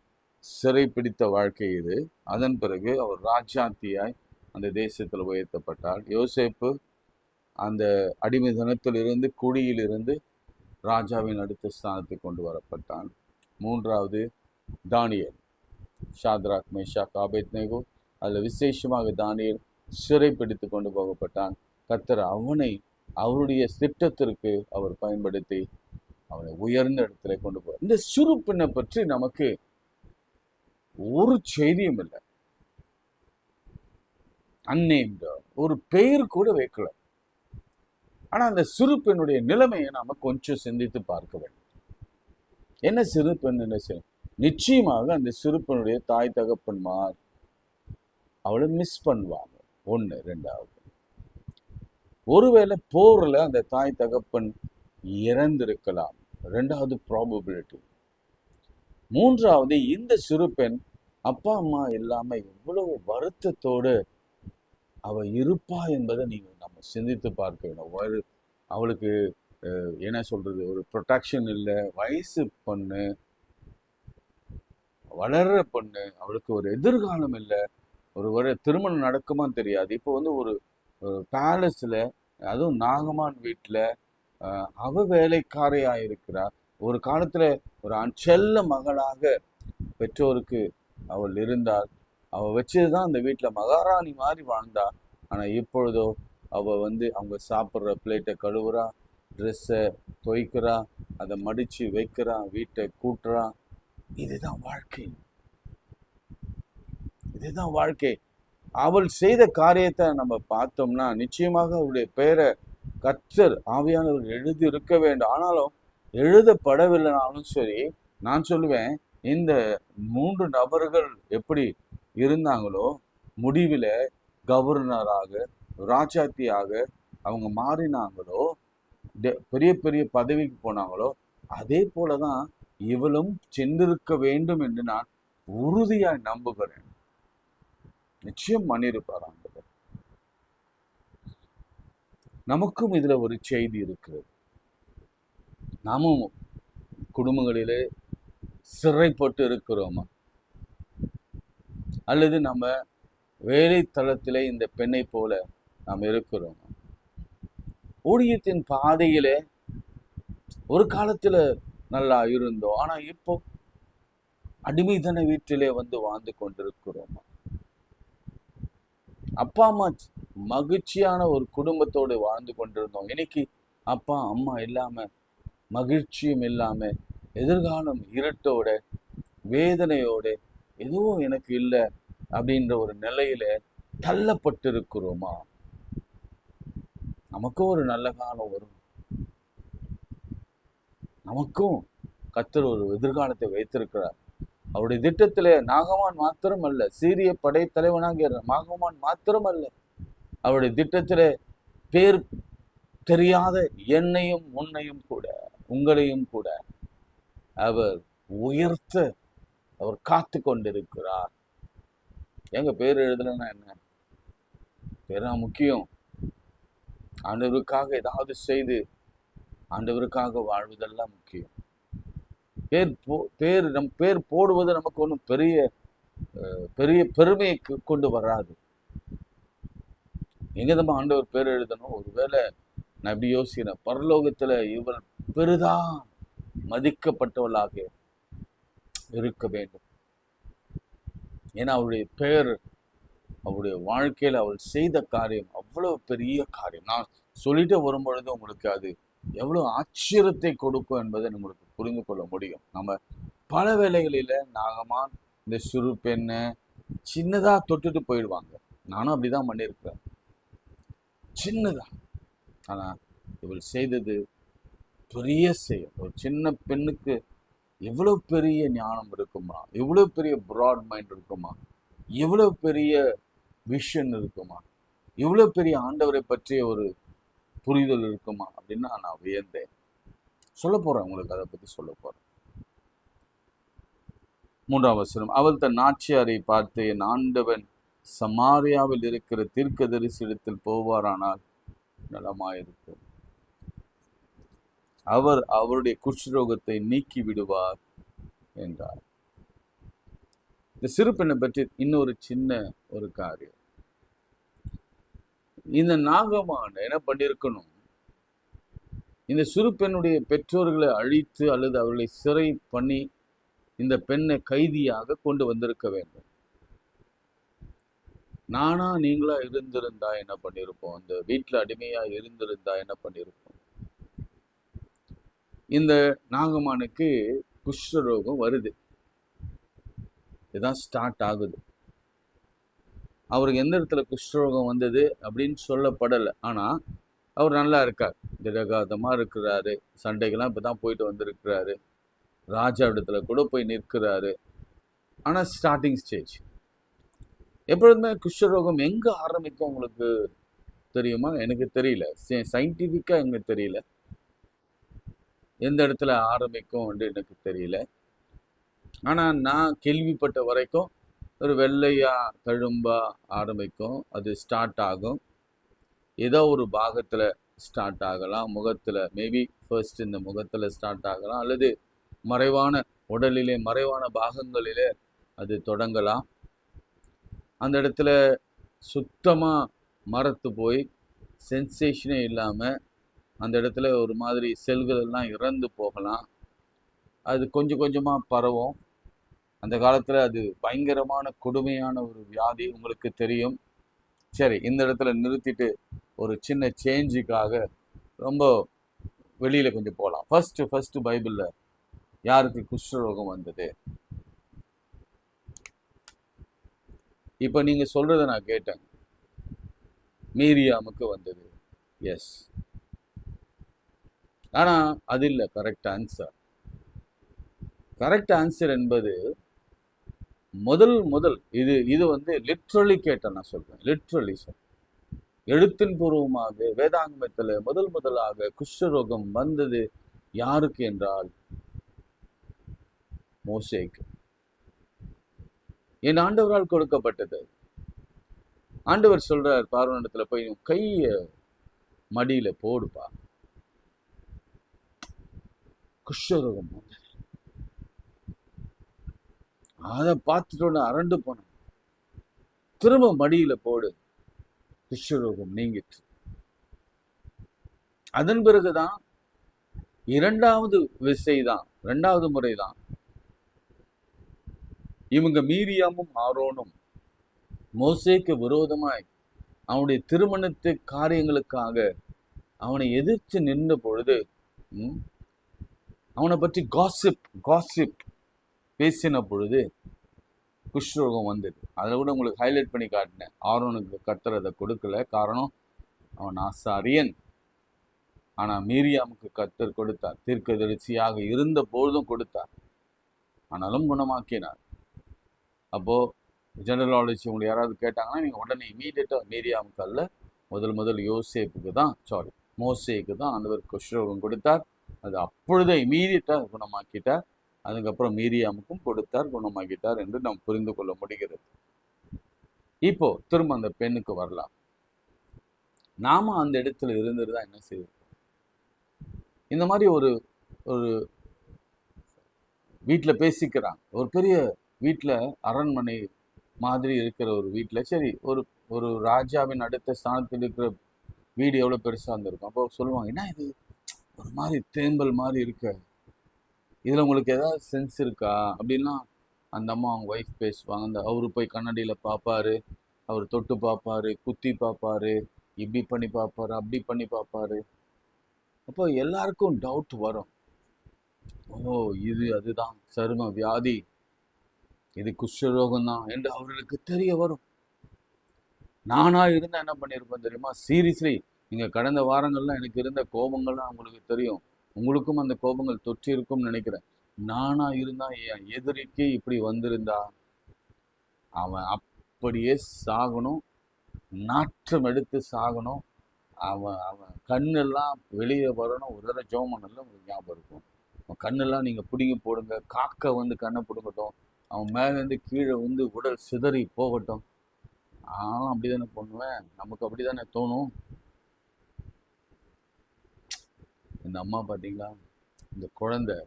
A: சிறை பிடித்த வாழ்க்கை இது. அதன் பிறகு அவர் ராஜாத்தியாய் அந்த தேசத்தில் உயர்த்தப்பட்டார். யோசேப்பு அந்த அடிமைதனத்திலிருந்து குழியிலிருந்து ராஜாவின் அடுத்த ஸ்தானத்தை கொண்டு வரப்பட்டான். 3வது தானியேல், ஷாத்ராக் மேஷாக் ஆபேத்நேகோ, அதில் விசேஷமாக தானியேல் சிறை பிடித்து கொண்டு போகப்பட்டான். கர்த்தர் அவனை அவருடைய திட்டத்திற்கு அவர் பயன்படுத்தி அவனை உயர்ந்த இடத்துல கொண்டு போவார். இந்த சுருப்பினை பற்றி நமக்கு ஒரு செய்தியும் இல்லை. அன்னேம்டு ஒரு பெயர் கூட வைக்கல. ஆனா அந்த சிறு பெண்ணுடைய நிலைமையை நாம கொஞ்சம் சிந்தித்து பார்க்க வேண்டும். என்ன சிறு பெண் என்ன செய்யும்? நிச்சயமாக அந்த சிறு பெண்ணுடைய தாய் தகப்பன்மார் அவளை மிஸ் பண்ணுவாங்க. 1. 2வது, ஒருவேளை போர்ல அந்த தாய் தகப்பன் இறந்திருக்கலாம். 2வது ப்ராபபிலிட்டி. 3வது, இந்த சிறு பெண் அப்பா அம்மா இல்லாம எவ்வளவு வருத்தத்தோடு அவ இருப்பா என்பதை நீங்க நம்ம சிந்தித்து பார்க்க வேண்டும். அவளுக்கு என்ன சொல்றது, ஒரு ப்ரொடெக்ஷன் இல்லை, வயசு பொண்ணு, வளர்ற பொண்ணு, அவளுக்கு ஒரு எதிர்காலம் இல்லை, ஒரு திருமணம் நடக்குமான்னு தெரியாது. இப்போ ஒரு பேலஸ்ல, அதுவும் நாகமான் வீட்டில் அவ வேலைக்காரையா இருக்கிறார். ஒரு காலத்துல ஒரு செல்ல மகளாக பெற்றோருக்கு அவள் இருந்தாள். அவள் வச்சதுதான் அந்த வீட்டில் மகாராணி மாதிரி வாழ்ந்தா. ஆனால் இப்பொழுதோ அவள் அவங்க சாப்பிட்ற பிளேட்டை கழுவுறா, ட்ரெஸ்ஸை துவைக்கிறா, அதை மடித்து வைக்கிறா, வீட்டை கூட்டுறா. இதுதான் வாழ்க்கை, இதுதான் வாழ்க்கை. அவள் செய்த காரியத்தை நம்ம பார்த்தோம்னா நிச்சயமாக அவளுடைய பெயரை கர்த்தர் ஆவியானவர் எழுதி இருக்க வேண்டும். ஆனாலும் எழுதப்படவில்லைனாலும் சரி, நான் சொல்லுவேன், இந்த 3 நபர்கள் எப்படி இருந்தாங்களோ, முடிவில் கவர்னராக ராஜாத்தியாக அவங்க மாறினாங்களோ, பெரிய பெரிய பதவிக்கு போனாங்களோ, அதே போலதான் இவளும் சென்றிருக்க வேண்டும் என்று நான் உறுதியாய் நம்புகிறேன். நிச்சயம் பண்ணியிருப்பார் ஆண்டவர். நமக்கும் இதுல ஒரு செய்தி இருக்கிறது. நாமும் குடும்பங்களிலே சிறைப்பட்டு இருக்கிறோமா, அல்லது நம்ம வேலை தளத்திலே இந்த பெண்ணை போல நாம் இருக்கிறோமா? ஊழியத்தின் பாதையிலே ஒரு காலத்துல நல்லா இருந்தோம், ஆனா இப்போ அடிமைதன வீட்டிலே வாழ்ந்து கொண்டிருக்கிறோமா? அப்பா அம்மா மகிழ்ச்சியான ஒரு குடும்பத்தோடு வாழ்ந்து கொண்டிருந்தோம், இன்னைக்கு அப்பா அம்மா இல்லாம, மகிழ்ச்சியும் இல்லாம, எதிர்காலம் இருட்டோட வேதனையோட, எதுவும் எனக்கு இல்லை அப்படின்ற ஒரு நிலையில தள்ளப்பட்டிருக்கிறோமா? நமக்கும் ஒரு நல்ல காலம் வரும். நமக்கும் கர்த்தர் ஒரு எதிர்காலத்தை வைத்திருக்கிறார். அவருடைய திட்டத்திலே நாகமான் மாத்திரம் அல்ல, சீரிய படைத்தலைவனாகிய நாகமான் மாத்திரம் அல்ல, அவருடைய திட்டத்திலே பேர் தெரியாத என்னையும் உன்னையும் கூட உங்களையும் கூட அவர் உயர்த்த அவர் காத்து கொண்டிருக்கிறார். எங்க பேர் எழுதலைன்னா என்ன? பேரா முக்கியம். ஆண்டவருக்காக ஏதாவது செய்து ஆண்டவருக்காக வாழ்வதெல்லாம் முக்கியம். நம் பேர் போடுவது நமக்கு ஒன்றும் பெரிய பெரிய பெருமையை கொண்டு வராது. எங்க நம்ம ஆண்டவர் பேர் எழுதணும்? ஒருவேளை நான் எப்படி யோசிக்கிறேன், பரலோகத்துல இவள் பெரிதா மதிக்கப்பட்டவளாக இருக்க வேண்டும். ஏன்னா அவளுடைய பெயர், அவருடைய வாழ்க்கையில அவள் செய்த காரியம் அவ்வளவு பெரிய காரியம். நான் சொல்லிட்டு வரும்பொழுது உங்களுக்கு அது எவ்வளவு ஆச்சரியத்தை கொடுக்கும் என்பதை உங்களுக்கு புரிந்து கொள்ள முடியும். நம்ம பல வேளைகளில நாகமான் இந்த சிறு பெண்ணை சின்னதா தொட்டுட்டு போயிடுவாங்க. நானும் அப்படிதான் பண்ணியிருக்கிறேன், சின்னதா. ஆனா இவள் செய்தது பெரிய செயல். ஒரு சின்ன பெண்ணுக்கு எவ்வளவு பெரிய ஞானம் இருக்குமா, எவ்வளவு பெரிய ப்ராட் மைண்ட் இருக்குமா, எவ்வளவு பெரிய விஷன் இருக்குமா, எவ்வளவு பெரிய ஆண்டவரை பற்றிய ஒரு புரிதல் இருக்குமா அப்படின்னு நான் வியந்தேன். சொல்ல போறேன், உங்களுக்கு அதை பத்தி சொல்ல போறேன். 3ஆம் வசனம், அவள் தன் நாச்சியாரை பார்த்து, என் ஆண்டவன் சமாரியாவில் இருக்கிற தீர்க்கதரிசியிடத்தில் போவாரானால் நலமாயிருக்கும், அவர் அவருடைய குஷ்டரோகத்தை நீக்கி விடுவார் என்றார். இந்த சிறு பெண்ணை பற்றி இன்னொரு சின்ன ஒரு காரியம். இந்த நாகமான என்ன பண்ணியிருக்கணும், இந்த சிறு பெண்ணுடைய பெற்றோர்களை அழித்து அல்லது அவர்களை சிறை பண்ணி இந்த பெண்ணை கைதியாக கொண்டு வந்திருக்க வேண்டும். நானா நீங்களா இருந்திருந்தா என்ன பண்ணியிருப்போம், இந்த வீட்டில் அடிமையா இருந்திருந்தா என்ன பண்ணியிருப்போம். இந்த நாகமானுக்கு குஷ்டரோகம் வருது, இதுதான் ஸ்டார்ட் ஆகுது. அவருக்கு எந்த இடத்துல குஷ்டரோகம் வந்தது அப்படின்னு சொல்லப்படலை. ஆனால் அவர் நல்லா இருக்கார், திடகாதமாக இருக்கிறாரு, சண்டைக்கெல்லாம் இப்போ தான் போயிட்டு வந்திருக்கிறாரு, ராஜா இடத்துல கூட போய் நிற்கிறாரு. ஆனால் ஸ்டார்டிங் ஸ்டேஜ். எப்பொழுதுமே குஷ்டரோகம் எங்கே ஆரம்பிக்கும் உங்களுக்கு தெரியுமா? எனக்கு தெரியல, சயின்டிஃபிக்காக எனக்கு தெரியல, எந்த இடத்துல ஆரம்பிக்கும் என்று எனக்கு தெரியல. ஆனால் நான் கேள்விப்பட்ட வரைக்கும் ஒரு வெள்ளையா தழும்பா ஆரம்பிக்கும், அது ஸ்டார்ட் ஆகும், ஏதோ ஒரு பாகத்தில் ஸ்டார்ட் ஆகலாம், முகத்தில், மேபி ஃபர்ஸ்ட் இந்த முகத்தில் ஸ்டார்ட் ஆகலாம், அல்லது மறைவான உடலிலே மறைவான பாகங்களிலே அது தொடங்கலாம். அந்த இடத்துல சுத்தமாக மரத்து போய் சென்சேஷனே இல்லாமல் அந்த இடத்துல ஒரு மாதிரி செல்கள் எல்லாம் இறந்து போகலாம். அது கொஞ்சம் கொஞ்சமாக பரவும். அந்த காலத்தில் அது பயங்கரமான கொடுமையான ஒரு வியாதி, உங்களுக்கு தெரியும். சரி, இந்த இடத்துல நிறுத்திட்டு ஒரு சின்ன சேஞ்சுக்காக ரொம்ப வெளியில் கொஞ்சம் போகலாம். ஃபர்ஸ்ட் பைபிளில் யாருக்கு குஷ்டரோகம் வந்தது? இப்போ நீங்கள் சொல்கிறத நான் கேட்டேன், மீரியாமுக்கு வந்தது. எஸ், ஆனால் அது இல்லை கரெக்ட் ஆன்சர். கரெக்ட் ஆன்சர் என்பது முதல் இது வந்து லிட்ரலி கேட்டேன், நான் சொல்றேன், லிட்ரலி சொல்றேன், எழுத்தின் பூர்வமாக வேதாங்கமத்தில் முதலாக குஷ்டரோகம் வந்தது யாருக்கு என்றால் மோசேக்கு. என் ஆண்டவரால் கொடுக்கப்பட்டது. ஆண்டவர் சொல்றார், பார்வோனிடத்துல போய் கைய மடியில போடுப்பா. குஷ்டரோகம் வந்தது. அதை பார்த்துட்டு அரண்டு போன, திரும்ப மடியில போடு, குஷ்டரோகம் நீங்கிட்டு. அதன் பிறகுதான் இரண்டாவது முறைதான் இவங்க மீரியாமும் ஆரோனும் மோசேக்கு விரோதமாய் அவனுடைய திருமணத்து காரியங்களுக்காக அவனை எதிர்த்து நின்ற பொழுது அவனை பற்றி காசிப் பேசின பொழுது குஷ்டரோகம் வந்தது. அதில் கூட உங்களுக்கு ஹைலைட் பண்ணி காட்டினேன். ஆரோனுக்கு கர்த்தர் அதை கொடுக்கல, காரணம் அவன் ஆசாரியன். ஆனால் மீரியாமுக்கு கர்த்தர் கொடுத்தார், தீர்க்கதரிசியாக இருந்த பொழுதும் கொடுத்தார், ஆனாலும் குணமாக்கினார். அப்போது ஜெனரல் நாலேஜ் உங்களுக்கு யாராவது கேட்டாங்கன்னா நீங்கள் உடனே இமீடியட்டாக மீரியாமுக்கு அல்ல, முதல் யோசேப்புக்கு தான், மோசேக்கு தான் ஆண்டவர் குஷ்டரோகம் கொடுத்தார். அது அப்பொழுதே இமீடியட்டாக குணமாக்கிட்டார். அதுக்கப்புறம் மீரியாமுக்கும் கொடுத்தார், குணமாக்கிட்டார் என்று நாம் புரிந்து கொள்ள முடிகிறது. இப்போ திரும்ப அந்த பெண்ணுக்கு வரலாம். நாம அந்த இடத்துல இருந்துட்டு தான் என்ன செய்வோம்? இந்த மாதிரி ஒரு வீட்டில் பேசிக்கிறாங்க, ஒரு பெரிய வீட்டில், அரண்மனை மாதிரி இருக்கிற ஒரு வீட்டில், சரி, ஒரு ராஜாவின் அடுத்த ஸ்தானத்தில் இருக்கிற வீடு எவ்வளோ பெருசாக இருந்திருக்கும். அப்போ சொல்லுவாங்க, என்ன இது ஒரு மாதிரி தேம்பல் மாதிரி இருக்கு, இதில் உங்களுக்கு ஏதாவது சென்ஸ் இருக்கா அப்படின்லாம் அந்த அம்மா அவங்க ஒய்ஃப் பேசுவாங்க. அந்த அவரு போய் கண்ணாடியில் பார்ப்பாரு, அவர் தொட்டு பார்ப்பாரு, குத்தி பார்ப்பாரு, இப்படி பண்ணி பார்ப்பாரு, அப்படி பண்ணி பார்ப்பாரு. அப்போ எல்லாருக்கும் டவுட் வரும், ஓ, இது அதுதான் சரும வியாதி, இது குஷ்டரோகம் தான் என்று அவர்களுக்கு தெரிய வரும். நானா இருந்தா என்ன பண்ணியிருப்பேன் தெரியுமா? சீரியஸ்லி, நீங்க கடந்த வாரங்கள்லாம் எனக்கு இருந்த கோபங்கள்லாம் உங்களுக்கு தெரியும். உங்களுக்கும் அந்த கோபங்கள் தொற்றி இருக்கும்னு நினைக்கிறேன். நானா இருந்தா என் எதிரிக்கு இப்படி வந்திருந்தா அவன் அப்படியே சாகணும், நாற்றம் எடுத்து சாகணும். அவன் அவன் கண்ணெல்லாம் வெளியே வரணும். ஒரு தடவை ஜோமனெல்லாம் உங்களுக்கு ஞாபகம் இருக்கும். அவன் கண்ணெல்லாம் நீங்கள் பிடுங்கி போடுங்க, காக்கை வந்து கண்ணை பிடுங்கட்டும், அவன் மேலேருந்து கீழே வந்து உடல் சிதறி போகட்டும். ஆனாலும் அப்படி தானே பண்ணுவேன், நமக்கு அப்படி தானே தோணும். இந்த அம்மா பார்த்தீங்களா, இந்த குழந்தை,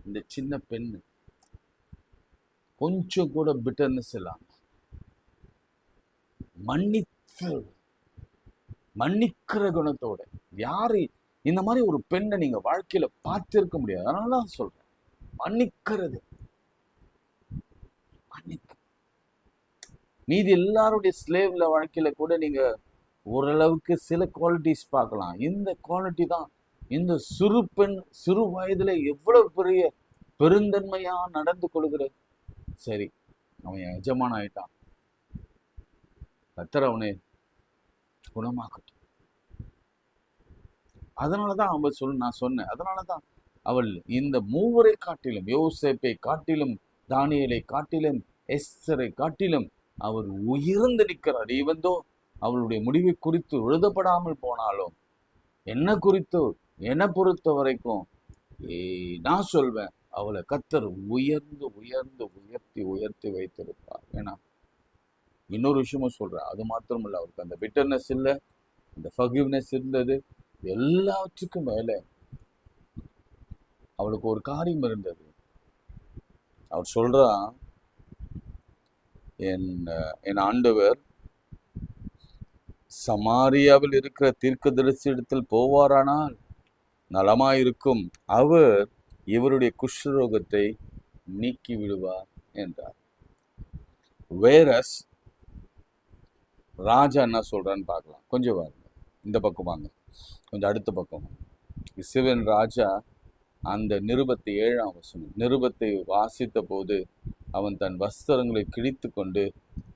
A: இந்த சின்ன பெண்ணு கொஞ்சம் கூட பிட்டர்னஸ் இல்லாம மன்னிக்கிற குணத்தோட, யாரு இந்த மாதிரி ஒரு பெண்ணை நீங்க வாழ்க்கையில பார்த்திருக்க முடியாது. அதனாலதான் சொல்றேன், மன்னிக்கிறது. மீதி எல்லாருடைய ஸ்லேவ்ல வாழ்க்கையில கூட நீங்க ஓரளவுக்கு சில குவாலிட்டிஸ் பார்க்கலாம். இந்த குவாலிட்டி தான் இந்த சிறு பெண் சிறு வயதுல எவ்வளவு பெரிய பெருந்தன்மையா நடந்து கொள்கிறது. சரி, அவன் எஜமான ஆயிட்டான், கர்த்தர் அவனை குணமாக்கட்டும். அதனாலதான் நான் சொன்னேன், அதனாலதான் அவள் இந்த மூவரை காட்டிலும், யோசேப்பை காட்டிலும், தானியேலை காட்டிலும், எஸ்தரை காட்டிலும் அவர் உயர்ந்து நிற்கிறார். இவந்தோ அவளுடைய முடிவை குறித்து எழுதப்படாமல் போனாலும் என்ன குறித்து, என்னை பொறுத்த வரைக்கும் நான் சொல்வேன், அவளை கர்த்தர் உயர்ந்து உயர்ந்து உயர்த்தி உயர்த்தி வைத்திருப்பார். ஏன்னா இன்னொரு விஷயமும் சொல்றேன், அது மாத்திரம் இல்லை, அவருக்கு அந்த பிட்டர்னஸ் இல்லை, அந்த ஃபர்கிவ்னஸ் இருந்தது. எல்லாத்துக்கும் மேல அவளுக்கு ஒரு காரியம் இருந்தது. அவர் சொல்றா, என் ஆண்டவர் சமாரியாவில் இருக்கிற தீர்க்கதரிசி இடத்தில் போவாரானால் நலமாயிருக்கும், அவர் இவருடைய குஷ்டரோகத்தை நீக்கி விடுவார் என்றார். வேரஸ் ராஜா என்ன சொல்றான்னு பார்க்கலாம். கொஞ்சம் வாங்க, இந்த பக்கம் வாங்க, கொஞ்சம் அடுத்த பக்கம். இஸ்ரவேல் ராஜா அந்த நிருபத்தை 7ஆம் வசனம் நிருபத்தை வாசித்த போது அவன் தன் வஸ்திரங்களை கிழித்து கொண்டு,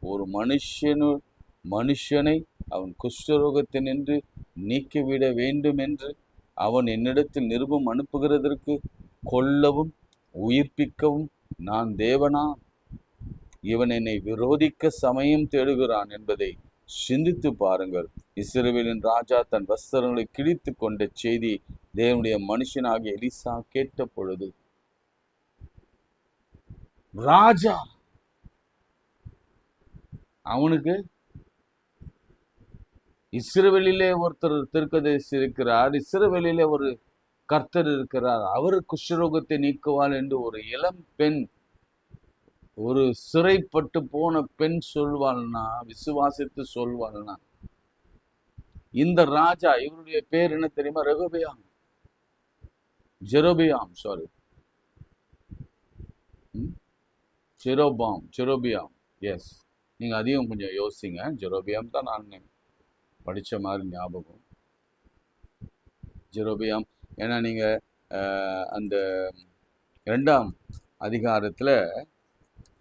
A: ஒரு மனுஷனை அவன் குஷ்டரோகத்தினின்று நீக்கிவிட வேண்டும் என்று அவன் என்னிடத்தில் நிருபம் அனுப்புகிறதற்கு கொல்லவும் உயிர்ப்பிக்கவும் நான் தேவனா? இவன் என்னை விரோதிக்க சமயம் தேடுகிறான் என்பதை சிந்தித்து பாருங்கள். இஸ்ரவேலின் ராஜா தன் வஸ்திரங்களை கிழித்து கொண்ட செய்தி தேவனுடைய மனுஷனாகிய எலிசா கேட்ட பொழுது, ராஜா அவனுக்கு இஸ்ரவேலிலே ஒருத்தர் தீர்க்கதரிசி இருக்கிறார், இஸ்ரவேலிலே ஒரு கர்த்தர் இருக்கிறார், அவர் குஷ்டரோகத்தை நீக்குவாள் என்று ஒரு இளம் பெண், ஒரு சிறைப்பட்டு போன பெண் சொல்வாள்னா, விசுவாசித்து சொல்வாள்னா, இந்த ராஜா, இவருடைய பேர் என்ன தெரியுமா? ஜெரோபியாம். எஸ், நீங்க அதையும் கொஞ்சம் யோசிங்க. ஜெரோபியாம் தான் நான் படிச்ச மாதிரி ஞாபகம். ஜெரோபியாம், ஏன்னா நீங்க அந்த 2ஆம் அதிகாரத்துல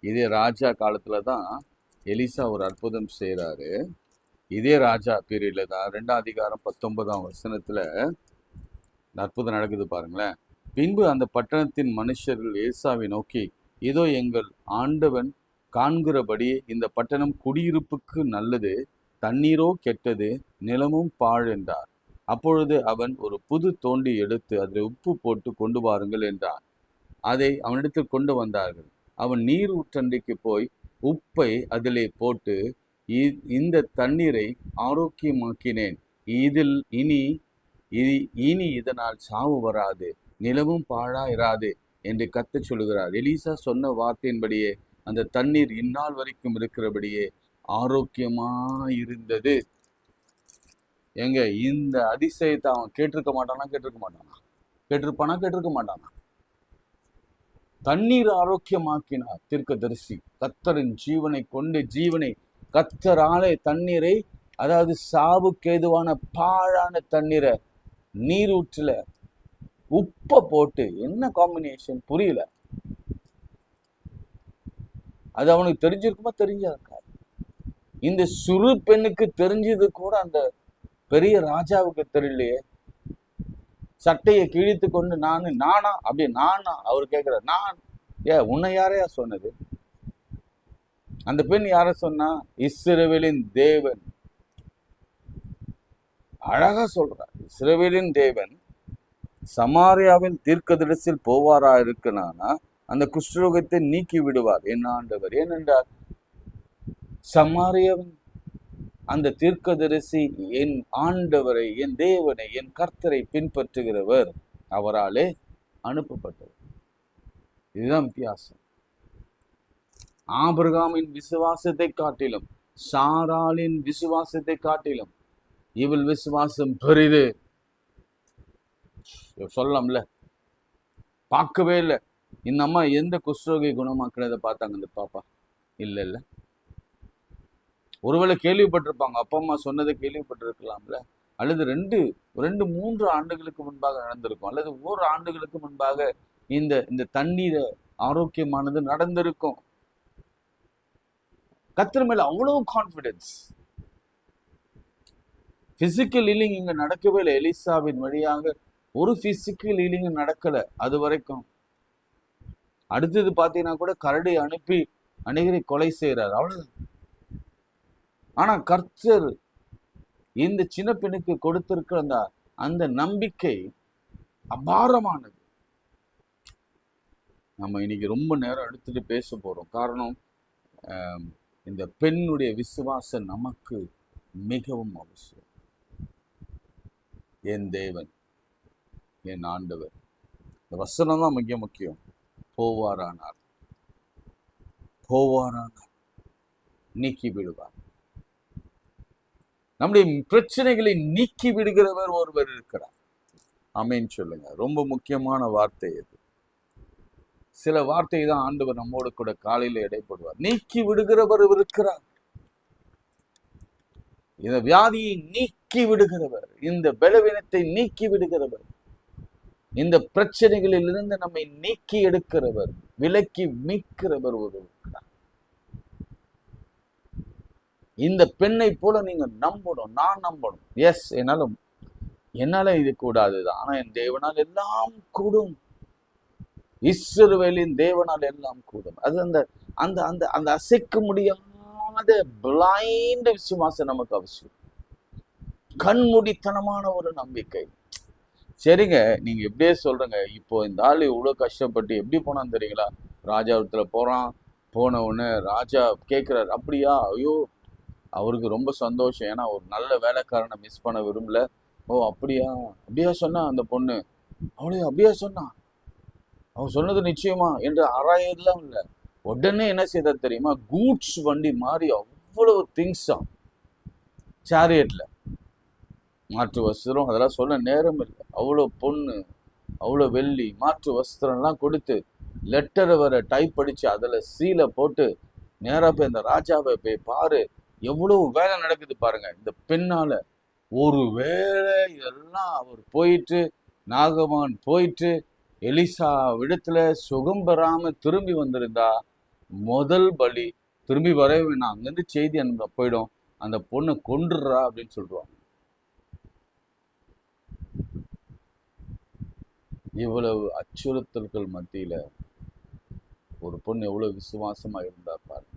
A: இதே ராஜா காலத்துல தான் எலிசா ஒரு அற்புதம் செய்யறாரு. இதே ராஜா பீரியட்ல தான் 2ஆம் அதிகாரம் 19ஆம் வசனத்துல அற்புதம் நடக்குது பாருங்களேன். பின்பு அந்த பட்டணத்தின் மனுஷர்கள் ஏசாவை நோக்கி, இதோ எங்கள் ஆண்டவன் காண்கிறபடி இந்த பட்டணம் குடியிருப்புக்கு நல்லது, தண்ணீரோ கெட்டது, நிலமும் பாழ் என்றார். அப்பொழுது அவன் ஒரு புது தோண்டி எடுத்து அதில் உப்பு போட்டு கொண்டு வாருங்கள் என்றான். அதை அவனிடத்தில் கொண்டு வந்தார்கள். அவன் நீர் ஊற்றண்டைக்கு போய் உப்பை அதிலே போட்டு, இந்த தண்ணீரை ஆரோக்கியமாக்கினேன், இதில் இனி இதனால் சாவு வராது, நிலமும் பாழாயிராது என்று கர்த்தர் சொல்லுகிறார். எலிசா சொன்ன வார்த்தையின்படியே அந்த தண்ணீர் இந்நாள் வரைக்கும் இருக்கிறபடியே ஆரோக்கியமாயிருந்தது. எங்க இந்த அதிசயத்தை அவன் கேட்டிருக்க மாட்டானா? தண்ணீர் ஆரோக்கியமாக்கினார் தீர்க்கதரிசி. கர்த்தரின் ஜீவனை கொண்டு, கர்த்தராலே தண்ணீரை, அதாவது சாவுக்கு ஏதுவான பாழான தண்ணீரை நீரூற்றுல உப்பை போட்டு, என்ன காம்பினேஷன் புரியல. அது அவனுக்கு தெரிஞ்சிருக்குமா? தெரிஞ்சிருக்காது. இந்த சிறு பெண்ணுக்கு தெரிஞ்சது கூட அந்த பெரிய ராஜாவுக்கு தெரியலையே. சட்டையை கிழித்து கொண்டு நானா அப்படி நானா அவர் கேட்கிற, நான் உன்னை யாரையா சொன்னது? அந்த பெண் யார சொன்னா? இஸ்ரவேலின் தேவன். அழகா சொல்றார், இஸ்ரவேலின் தேவன் சமாரியாவின் தீர்க்கதரிசியில் போவாரா இருக்கனானா அந்த குஷ்டரோகத்தை நீக்கி விடுவார் என் ஆண்டவர். ஏனென்றால் சமாரியாவின் அந்த தீர்க்கதரிசி என் ஆண்டவரை, என் தேவனை, என் கர்த்தரை பின்பற்றுகிறவர், அவராலே அனுப்பப்பட்டவர். இதுதான் வித்தியாசம். ஆபிரகாமின் விசுவாசத்தை காட்டிலும், சாராளின் விசுவாசத்தை காட்டிலும் இவள் விசுவாசம் பெரிது. சொல்லலாம்ல, பார்க்கவே இல்லை. இந்த அம்மா எந்த குஷ்டரோகி குணமாக்குறதை பார்த்தாங்க இந்த பாப்பா? இல்லை இல்லை. ஒருவேளை கேள்விப்பட்டிருப்பாங்க, அப்பா அம்மா சொன்னதை கேள்விப்பட்டிருக்கலாம்ல. அல்லது 2-3 ஆண்டுகளுக்கு முன்பாக நடந்திருக்கும், அல்லது 1 ஆண்டுகளுக்கு முன்பாக இந்த தண்ணீர் ஆரோக்கியமானது நடந்திருக்கும். கர்த்தர் மேல அவ்வளவு கான்பிடன்ஸ். பிசிக்கல் ஹீலிங் இங்க நடக்கவே இல்லை. எலிசாவின் வழியாக ஒரு பிசிக்கல் ஹீலிங் நடக்கல அது வரைக்கும். அடுத்தது பாத்தீங்கன்னா கூட கரடி அனுப்பி அநேகரை கொலை செய்யறாரு, அவ்வளவு. ஆனா கர்த்தர் இந்த சின்ன பெண்ணுக்கு கொடுத்திருக்கிற அந்த நம்பிக்கை அபாரமானது. நம்ம இன்னைக்கு ரொம்ப நேரம் எடுத்துட்டு பேச போறோம். காரணம், இந்த பெண்ணுடைய விசுவாசம் நமக்கு மிகவும் அவசியம். என் தேவன், என் ஆண்டவர். இந்த வசனம் தான் மிக முக்கியம். போவாரானார் நீக்கி விடுவார். நம்முடைய பிரச்சனைகளை நீக்கி விடுகிறவர் ஒருவர் இருக்கிறார். ஆமென் சொல்லுங்க. ரொம்ப முக்கியமான வார்த்தை இது. சில வார்த்தை தான் ஆண்டவர் நம்மோடு கூட காலையில இடைப்படுவார். நீக்கி விடுகிறவர் இருக்கிறார். இந்த வியாதியை நீக்கி விடுகிறவர், இந்த பலவீனத்தை நீக்கி விடுகிறவர், இந்த பிரச்சனைகளில் இருந்து நம்மை நீக்கி எடுக்கிறவர், விலக்கி மீட்கிறவர் ஒருவர் இருக்கிறார். இந்த பெண்ணை போல நீங்க நம்பணும், நான் நம்பணும். எஸ், என்னால இது கூடாதுதான், ஆனா என் தேவனால் எல்லாம் கூடும். இஸ்ரவேலின் தேவனால் எல்லாம் கூடும். அது அந்த அந்த அந்த அந்த அசைக்க முடியாத பிளைண்ட் விசுவாசம் நமக்கு அவசியம். கண்மூடித்தனமான ஒரு நம்பிக்கை. சரிங்க, நீங்க எப்படியே சொல்றீங்க. இப்போ இந்த ஆள் இவ்வளவு கஷ்டப்பட்டு எப்படி போனான்னு தெரியுங்களா? ராஜாவத்துல போறான். போன உடனே ராஜா கேட்கிறார், அப்படியா? ஐயோ, அவருக்கு ரொம்ப சந்தோஷம். ஏன்னா ஒரு நல்ல வேலைக்காரனை மிஸ் பண்ண விரும்பல. ஓ அப்படியா சொன்னா அந்த பொண்ணு, அவளையும் அப்படியா சொன்னா, அவன் சொன்னது நிச்சயமா என்று ஆராயலாம் இல்லை. உடனே என்ன செய்த தெரியுமா? கூட்ஸ் வண்டி மாதிரி அவ்வளவு திங்ஸா சேரியட்ல, மாற்று வஸ்திரம், அதெல்லாம் சொல்ல நேரம் இல்லை. அவ்வளோ பொண்ணு, அவ்வளோ வெள்ளி, மாற்று வஸ்திரம்லாம் கொடுத்து லெட்டரை வர டைப் அடிச்சு அதில் சீலை போட்டு நேராக போய் இந்த ராஜாவை போய் பாரு, எவ்வளவு வேலை நடக்குது பாருங்க இந்த பெண்ணால. ஒரு வேலை இதெல்லாம் அவர் போயிட்டு, நாகமான் போயிட்டு எலிசா விடத்துல சுகம் பெறாம திரும்பி வந்திருந்தா முதல் பலி திரும்பி வரவே வேணாம், அங்கிருந்து செய்தி அனுப்ப போயிடும், அந்த பொண்ணை கொன்றுறா அப்படின்னு சொல்லுவாங்க. இவ்வளவு அச்சுறுத்தல்கள் மத்தியில ஒரு பொண்ணு எவ்வளவு விசுவாசமா இருந்தா பாருங்க.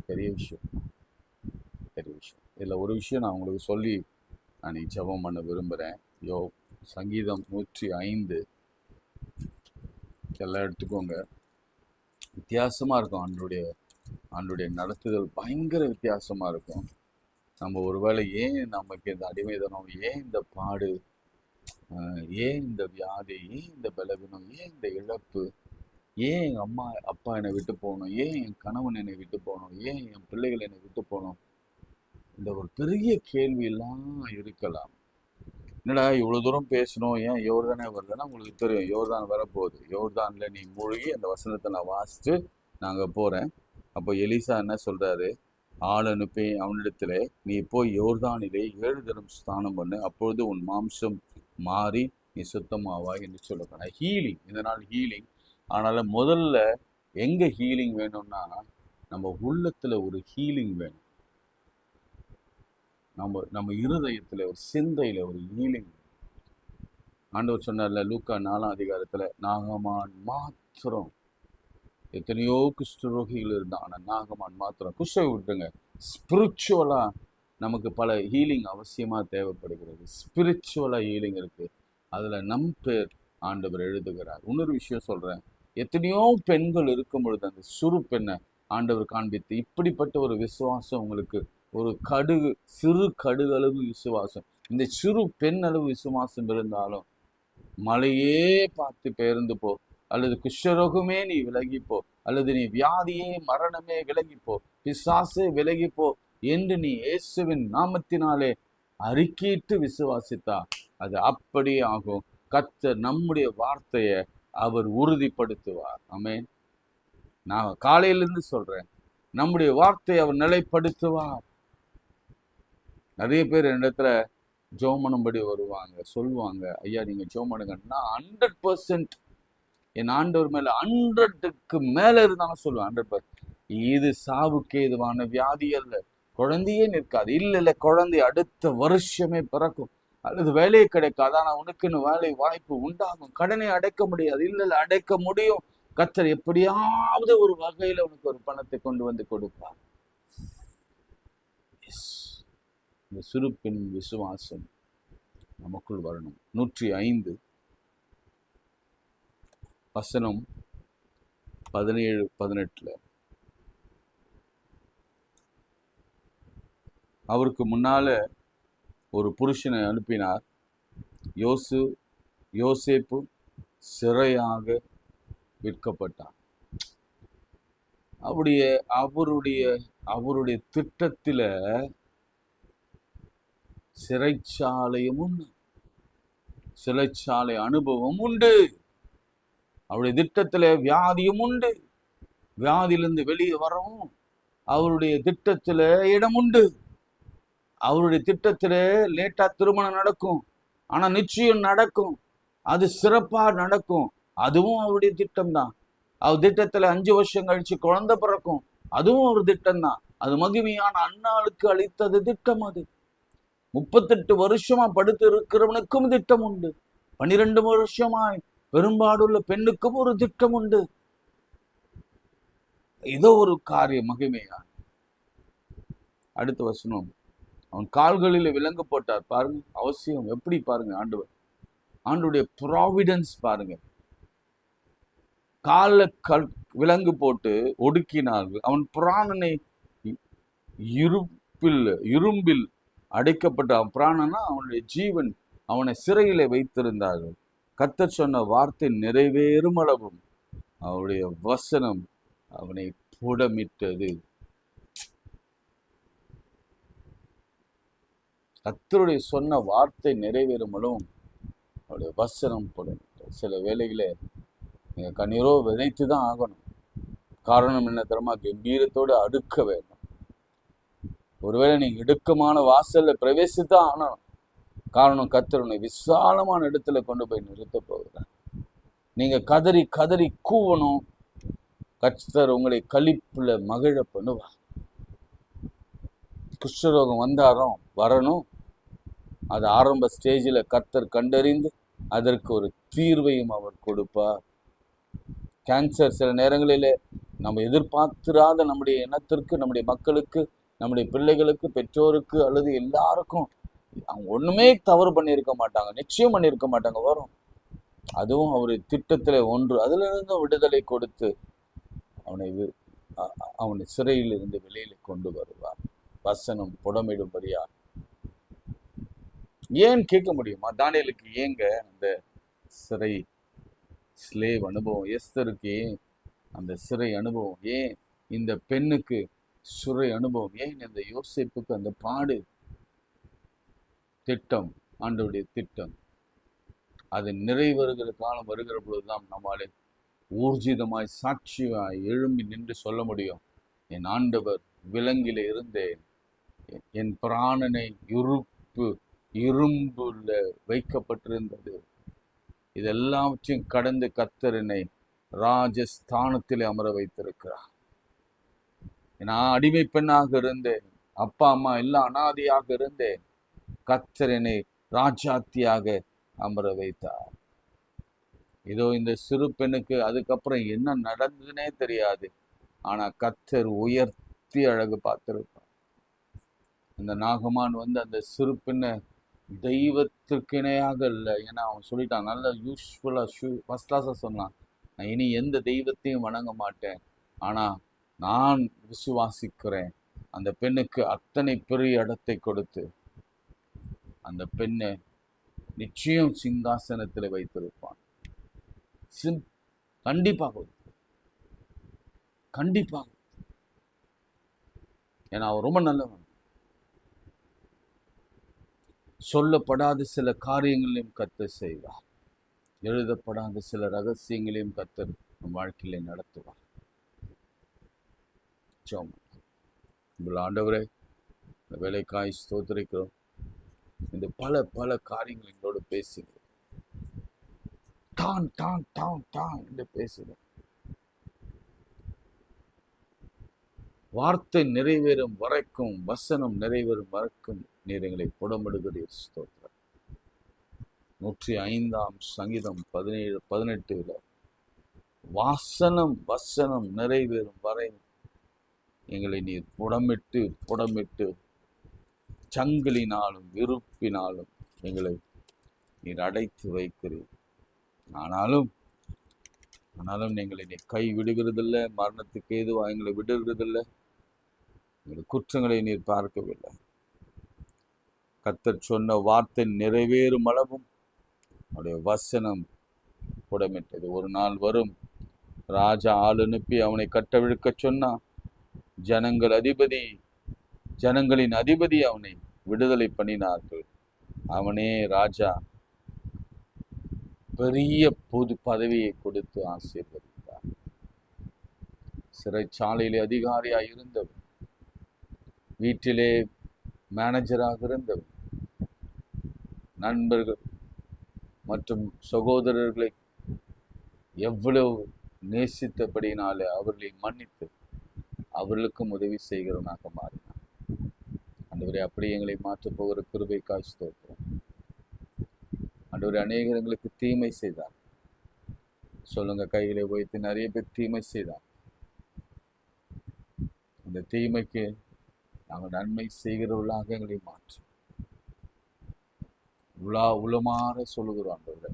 A: பெரிய விஷயம். இதுல ஒரு விஷயம் நான் உங்களுக்கு சொல்லி நான் ஜெபம் பண்ண விரும்புறேன். சங்கீதம் 105 எல்லாம் எடுத்துக்கோங்க. வித்தியாசமா இருக்கும். ஆண்டுடைய நடத்துதல் பயங்கர வித்தியாசமா இருக்கும். நம்ம ஒருவேளை ஏன் நமக்கு இந்த அடிமைதனம், ஏன் இந்த பாடு, ஏன் இந்த வியாதி, ஏன் இந்த பலவீனம், ஏன் இந்த இழப்பு, ஏன் எங்கள் அம்மா அப்பா என்னை விட்டு போகணும், ஏன் என் கணவன் என்னை விட்டு போகணும், ஏன் என் பிள்ளைகள் என்னை விட்டு போகணும், இந்த ஒரு பெரிய கேள்வியெல்லாம் இருக்கலாம். என்னடா இவ்வளோ தூரம் பேசணும், ஏன் யோர்தானே வருதுன்னா உங்களுக்கு தெரியும், யோர்தான் வரப்போகுது. யோர்தானில் நீ மூழ்கி அந்த வசனத்தை நான் வாசித்து நாங்கள் போகிறேன். அப்போ எலிசா என்ன சொல்கிறாரு? ஆள் அனுப்பி அவனிடத்துல நீ போய் யோர்தானிலே 7 தரம் ஸ்நானம் பண்ணு, அப்பொழுது உன் மாம்சம் மாறி நீ சுத்தமாவாய் என்று சொல்லப்போன ஹீலிங். இந்த நாள் ஹீலிங். ஆனாலும் முதல்ல எங்க ஹீலிங் வேணும்னா நம்ம உள்ளத்துல ஒரு ஹீலிங் வேணும். நம்ம இருதயத்துல ஒரு சிந்தையில ஒரு ஹீலிங். ஆண்டவர் சொன்னார்ல லூக்கா 4ஆம் அதிகாரத்துல, நாகமான் மாத்திரம், எத்தனையோ குஷ்டரோகிகள் இருந்தான், ஆனால் நாகமான் மாத்திரம், குஷ்டை விட்டுங்க, ஸ்பிரிச்சுவலா நமக்கு பல ஹீலிங் அவசியமா தேவைப்படுகிறது. ஸ்பிரிச்சுவலா ஹீலிங் இருக்கு, அதுல நம் பேர் ஆண்டவர் எழுதுகிறார். இன்னொரு விஷயம் சொல்றேன், எத்தனையோ பெண்கள் இருக்கும் பொழுது அந்த சிறு பெண்ணை ஆண்டவர் காண்பித்து, இப்படிப்பட்ட ஒரு விசுவாசம் உங்களுக்கு, ஒரு கடுகு, சிறு கடுகளவு விசுவாசம், இந்த சிறு பெண் அளவு விசுவாசம் இருந்தாலும் மலையே பார்த்து பெயர்ந்து போ, அல்லது குஷ்டரோகமே நீ விலகிப்போ, அல்லது நீ வியாதியே மரணமே விலகிப்போ, பிசாசே விலகிப்போ என்று நீ இயேசுவின் நாமத்தினாலே அறிக்கையிட்டு விசுவாசித்தா அது அப்படியே ஆகும். கர்த்தர் நம்முடைய வார்த்தையை அவர் உறுதிப்படுத்துவார். ஆமென். நான் காலையிலிருந்து சொல்றேன், நம்முடைய வார்த்தையை அவர் நிலைப்படுத்துவார். நிறைய பேர் இடத்துல ஜோமனும்படி வருவாங்க, சொல்லுவாங்க, ஐயா நீங்க ஜோமனுங்கன்னா 100% என் ஆண்டவர் மேல 100க்கு மேல இருந்தாலும் சொல்லுவேன் 100%. இது சாவுக்கு ஏதுவான வியாதி அல்ல, குழந்தையே நிற்காது, இல்ல குழந்தை அடுத்த வருஷமே பிறக்கும், அல்லது வேலையை கிடைக்காது, ஆனா உனக்குன்னு வேலை வாய்ப்பு உண்டாகும், கடனை அடைக்க முடியாது, இல்ல அடைக்க முடியும், கர்த்தர் எப்படியாவது ஒரு வகையில உனக்கு ஒரு பணத்தை கொண்டு வந்து கொடுப்பார். இந்த சிறுப்பின் விசுவாசம் நமக்குள் வரணும். 105 வசனம் 17-18 அவருக்கு முன்னால ஒரு புருஷனை அனுப்பினார். யோசேப்பு சிறையாக விற்கப்பட்டார். அவருடைய திட்டத்தில சிறைச்சாலையும் உண்டு, சிறைச்சாலை அனுபவம் உண்டு. அவருடைய திட்டத்துல வியாதியும் உண்டு, வியாதியிலிருந்து வெளியே வரவும் அவருடைய திட்டத்துல இடம் உண்டு. அவருடைய திட்டத்துல லேட்டா திருமணம் நடக்கும், ஆனா நிச்சயம் நடக்கும், அது சிறப்பா நடக்கும், அதுவும் அவருடைய திட்டம் தான். அவர் திட்டத்துல 5 வருஷம் கழிச்சு குழந்தை பிறக்கும், அதுவும் ஒரு திட்டம் தான். அது மகிமையான அன்னாளுக்கு அளித்தது திட்டம். அது 38 வருஷமா படுத்து இருக்கிறவனுக்கும் திட்டம் உண்டு, 12 வருஷமாய் பெரும்பாடுள்ள பெண்ணுக்கும் ஒரு திட்டம் உண்டு. ஏதோ ஒரு காரியம் மகிமையா. அடுத்த வசனம், அவன் கால்களில் விலங்கு போட்டார். பாருங்க அவசியம் எப்படி பாருங்க, ஆண்டவருடைய ப்ராவிடன்ஸ் பாருங்க. காலில் விலங்கு போட்டு ஒடுக்கினார்கள். அவன் பிராணனை இரும்பில் அடைக்கப்பட்ட, அவன் பிராணனா அவனுடைய ஜீவன், அவனை சிறையில வைத்திருந்தார்கள். கர்த்தர் சொன்ன வார்த்தை நிறைவேறும் அளவும் அவருடைய வசனம் அவனை புடமிட்டது. கர்த்தருடைய சொன்ன வார்த்தை நிறைவேறும் அளவும் அவருடைய வசனம் புடமிட்டது. சில வேளைகளே நீங்க கண்ணீரோ விதைத்து தான் ஆகணும். காரணம் என்ன தெரியுமா? கம்பீரத்தோடு அடுக்க வேண்டும். ஒருவேளை நீங்க இடுக்கமான வாசல்ல பிரவேசித்தான் ஆகணும். காரணம், கர்த்தர் உன்னை விசாலமான இடத்துல கொண்டு போய் நிறுத்த போகிறார். நீங்க கதறி கதறி கூவணும், கர்த்தர் உங்களை களிப்புல மகிழ பண்ணுவார். குஷ்டரோகம் வந்தாலும் வரணும், அது ஆரம்ப ஸ்டேஜில் கர்த்தர் கண்டறிந்து அதற்கு ஒரு தீர்வையும் அவர் கொடுப்பார். கேன்சர் சில நேரங்களில் நம்ம எதிர்பார்த்திராத நம்முடைய இனத்திற்கு, நம்முடைய மக்களுக்கு, நம்முடைய பிள்ளைகளுக்கு, பெற்றோருக்கு அல்லது எல்லாருக்கும், அவங்க ஒண்ணுமே தவறு பண்ணியிருக்க மாட்டாங்க, நிச்சயம் பண்ணியிருக்க மாட்டாங்க, வரும். அதுவும் அவருடைய திட்டத்துல ஒன்று. அதுல இருந்து விடுதலை கொடுத்து அவனை சிறையில் இருந்து வெளியில கொண்டு வருவார். வசனம் புடமிடும்படியா. ஏன் கேட்க முடியுமா? தானியேலுக்கு ஏங்க அந்த சிறை ஸ்லேவ் அனுபவம், எஸ்தருக்கு ஏன் அந்த சிறை அனுபவம், ஏன் இந்த பெண்ணுக்கு சிறை அனுபவம், ஏன் இந்த யோசேப்புக்கு அந்த பாடு? திட்டம், ஆண்டவருடைய திட்டம். அது நிறைவேறுகிற காலம் வருகிற பொழுதுதான் நம்மாலே ஊர்ஜிதமாய் சாட்சியாய் எழும்பி நின்று சொல்ல முடியும், என் ஆண்டவர் விலங்கில இருந்தேன். என் பிராணனை இரும்புல வைக்கப்பட்டிருந்தது. இதெல்லாவற்றையும் கடந்து கர்த்தர் என்னை ராஜஸ்தானத்திலே அமர வைத்திருக்கிறார். நான் அடிமை பெண்ணாக இருந்தேன். அப்பா அம்மா எல்லாம் அனாதையாக இருந்தேன். கர்த்தர் என்னை ராஜாத்தியாக அமர வைத்தார். இதோ இந்த சிறு பெண்ணுக்கு அதுக்கப்புறம் என்ன நடந்ததுன்னே தெரியாது. ஆனா கர்த்தர் உயர்த்தி அழகு பார்த்திருப்பார். அந்த நாகமான் அந்த சிறு பெண்ணை தெய்வத்திற்கு இணையாக இல்லை. ஏன்னா அவன் சொல்லிட்டான், நல்ல யூஸ்ஃபுல்லா ஃபர்ஸ்ட் கிளாஸா சொன்னான், நான் இனி எந்த தெய்வத்தையும் வணங்க மாட்டேன், ஆனா நான் விசுவாசிக்கிறேன். அந்த பெண்ணுக்கு அத்தனை பெரிய இடத்தை கொடுத்து அந்த பெண்ணை நிச்சயம் சிங்காசனத்தில் வைத்திருப்பான். கண்டிப்பாக கண்டிப்பாக. ஏன்னா அவர் ரொம்ப நல்லவன். சொல்லப்படாத சில காரியங்களையும் கர்த்தர் செய்வார். எழுதப்படாத சில ரகசியங்களையும் கர்த்தர் நம் வாழ்க்கையில நடத்துவார். ஆண்டவரே, இந்த வேலைக்காய் ஸ்தோத்திரிக்கிறோம். இந்த பல பல காரியங்கள் எங்களோடு பேசுகிறோம். தான் தான் தான் தான் என்று பேசுகிறோம். வார்த்தை நிறைவேறும் வரைக்கும், வசனம் நிறைவேறும் வரைக்கும் நீர் எங்களை புடமிடுகிறீர். ஸ்தோத்திரம். 105 சங்கீதம் 17-18 வசனம் நிறைவேறும் வரை எங்களை நீர் புடமிட்டு சங்கிலினாலும் விருப்பினாலும் எங்களை நீர் அடைத்து வைக்கிறீர். ஆனாலும் எங்களை நீ கை விடுகிறதில்லை. மரணத்துக்கு ஏதுவா எங்களை விடுகிறதில்லை. எங்களுடைய குற்றங்களை நீர் பார்க்கவில்லை. கர்த்தர் சொன்ன வார்த்தை நிறைவேறும் அளவும் அவருடைய வசனம் புடமிட்டது. ஒரு நாள் வரும், ராஜா ஆள் அனுப்பி அவனை கட்டவிழ்க்க சொன்னான். ஜனங்களின் அதிபதி அவனை விடுதலை பண்ணினார்கள். அவனே ராஜா பெரிய பொது பதவியை கொடுத்து ஆசீர்வதித்தார். சிறைச்சாலையிலே அதிகாரியாக இருந்தவர், வீட்டிலே மேனேஜராக இருந்தவர், நண்பர்கள் மற்றும் சகோதரர்களை எவ்வளவு நேசித்தபடினாலே அவர்களை மன்னித்து அவர்களுக்கும் உதவி செய்கிறவனாக மாறினார். ஆண்டவரே, அப்படி எங்களை மாற்றப் போகிற கிருபைக்காய் ஸ்தோத்திரம். ஆண்டவரே, அநேகர் எங்களுக்கு தீமை செய்தார். சொல்லுங்க, கையிலே வைத்து நிறைய பேர் தீமை செய்தார். அந்த தீமைக்கு நாங்கள் நன்மை செய்கிறவர்களாக எங்களை மாற்றும். உளமாற சொல்லுகிறோம். ஆண்டவரே,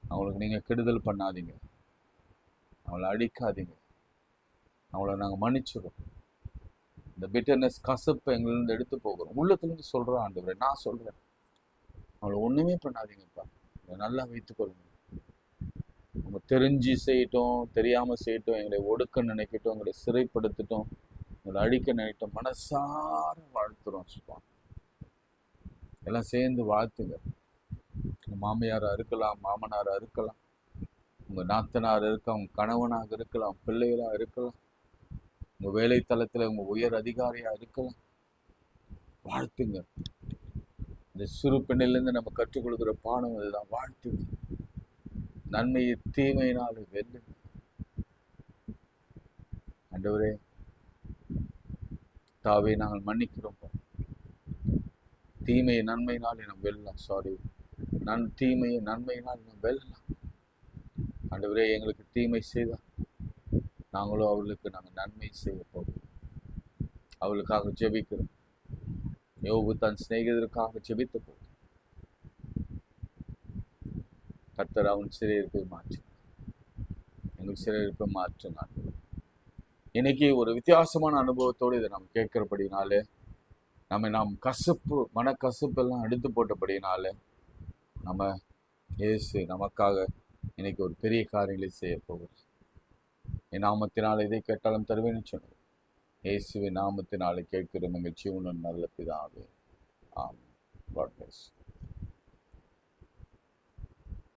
A: அவங்களுக்கு நீங்கள் கெடுதல் பண்ணாதீங்க, அவங்கள அடிக்காதீங்க, அவங்கள நாங்கள் மன்னிச்சிடும். இந்த பிட்டர்னஸ், கசப்பை எங்களிருந்து எடுத்து போகிறோம். உள்ளத்துலேருந்து சொல்கிறோம். ஆண்டவரே, நான் சொல்கிறேன், அவங்கள ஒன்றுமே பண்ணாதீங்கப்பா, நல்லா வைத்துக்கொள்ளுங்க. அவங்க தெரிஞ்சு செய்யட்டும், தெரியாமல் செய்யட்டும், எங்களை ஒடுக்க நினைக்கட்டும், எங்களை சிறைப்படுத்தட்டும், எங்களை அழிக்க நினைக்கட்டும், மனசார வாழ்த்துறோம். சுப்பா, எல்லாம் சேர்ந்து வாழ்த்துங்க. உங்கள் மாமியாராக இருக்கலாம், மாமனாராக இருக்கலாம், உங்கள் நாத்தனார் இருக்கலாம், உங்கள் கணவனாக இருக்கலாம், பிள்ளைகளாக இருக்கலாம், உங்கள் வேலைத்தளத்தில் உங்கள் உயர் அதிகாரியாக இருக்கலாம். வாழ்த்துங்க. இந்த சிறு பெண்ணிலேருந்து நம்ம கற்றுக் கொடுக்குற பாடம் அதுதான். வாழ்த்துங்க. நன்மையை தீமையினால் வெல்லுங்க. ஆண்டவரே, தாவே, நாங்கள் மன்னிக்கிறோம். தீமையை நன்மையினால் நாம் வெல்லலாம். தீமையை நன்மையினால் நாம் வெல்லலாம். ஆண்டவரே, எங்களுக்கு தீமை செய்தால் நாங்களும் அவர்களுக்கு நாங்கள் நன்மை செய்ய போகிறோம். அவளுக்காக ஜெபிக்கிறோம். யோபு தன் சிநேகிதருக்காக ஜெபித்த போது கர்த்தர் அவன் சிறையிருப்பை மாற்றினார். எங்கள் சிறையிருப்பை மாற்றினார். இன்னைக்கு ஒரு வித்தியாசமான அனுபவத்தோடு இதை நாம் கேட்கிறபடினாலே, நாம் மனக்கசப்பெல்லாம் எடுத்து போட்டபடினாலே, நம்ம இயேசு நமக்காக இன்னைக்கு ஒரு பெரிய காரியங்களை செய்ய போகிறோம். என் நாமத்தினால் இதை கேட்டாலும் தருவேன்னு சொன்னார். இயேசுவின் நாமத்தினாலே கேட்கிற எங்கள் ஜீவனின் நல்ல பிதாவே, ஆமென். God bless.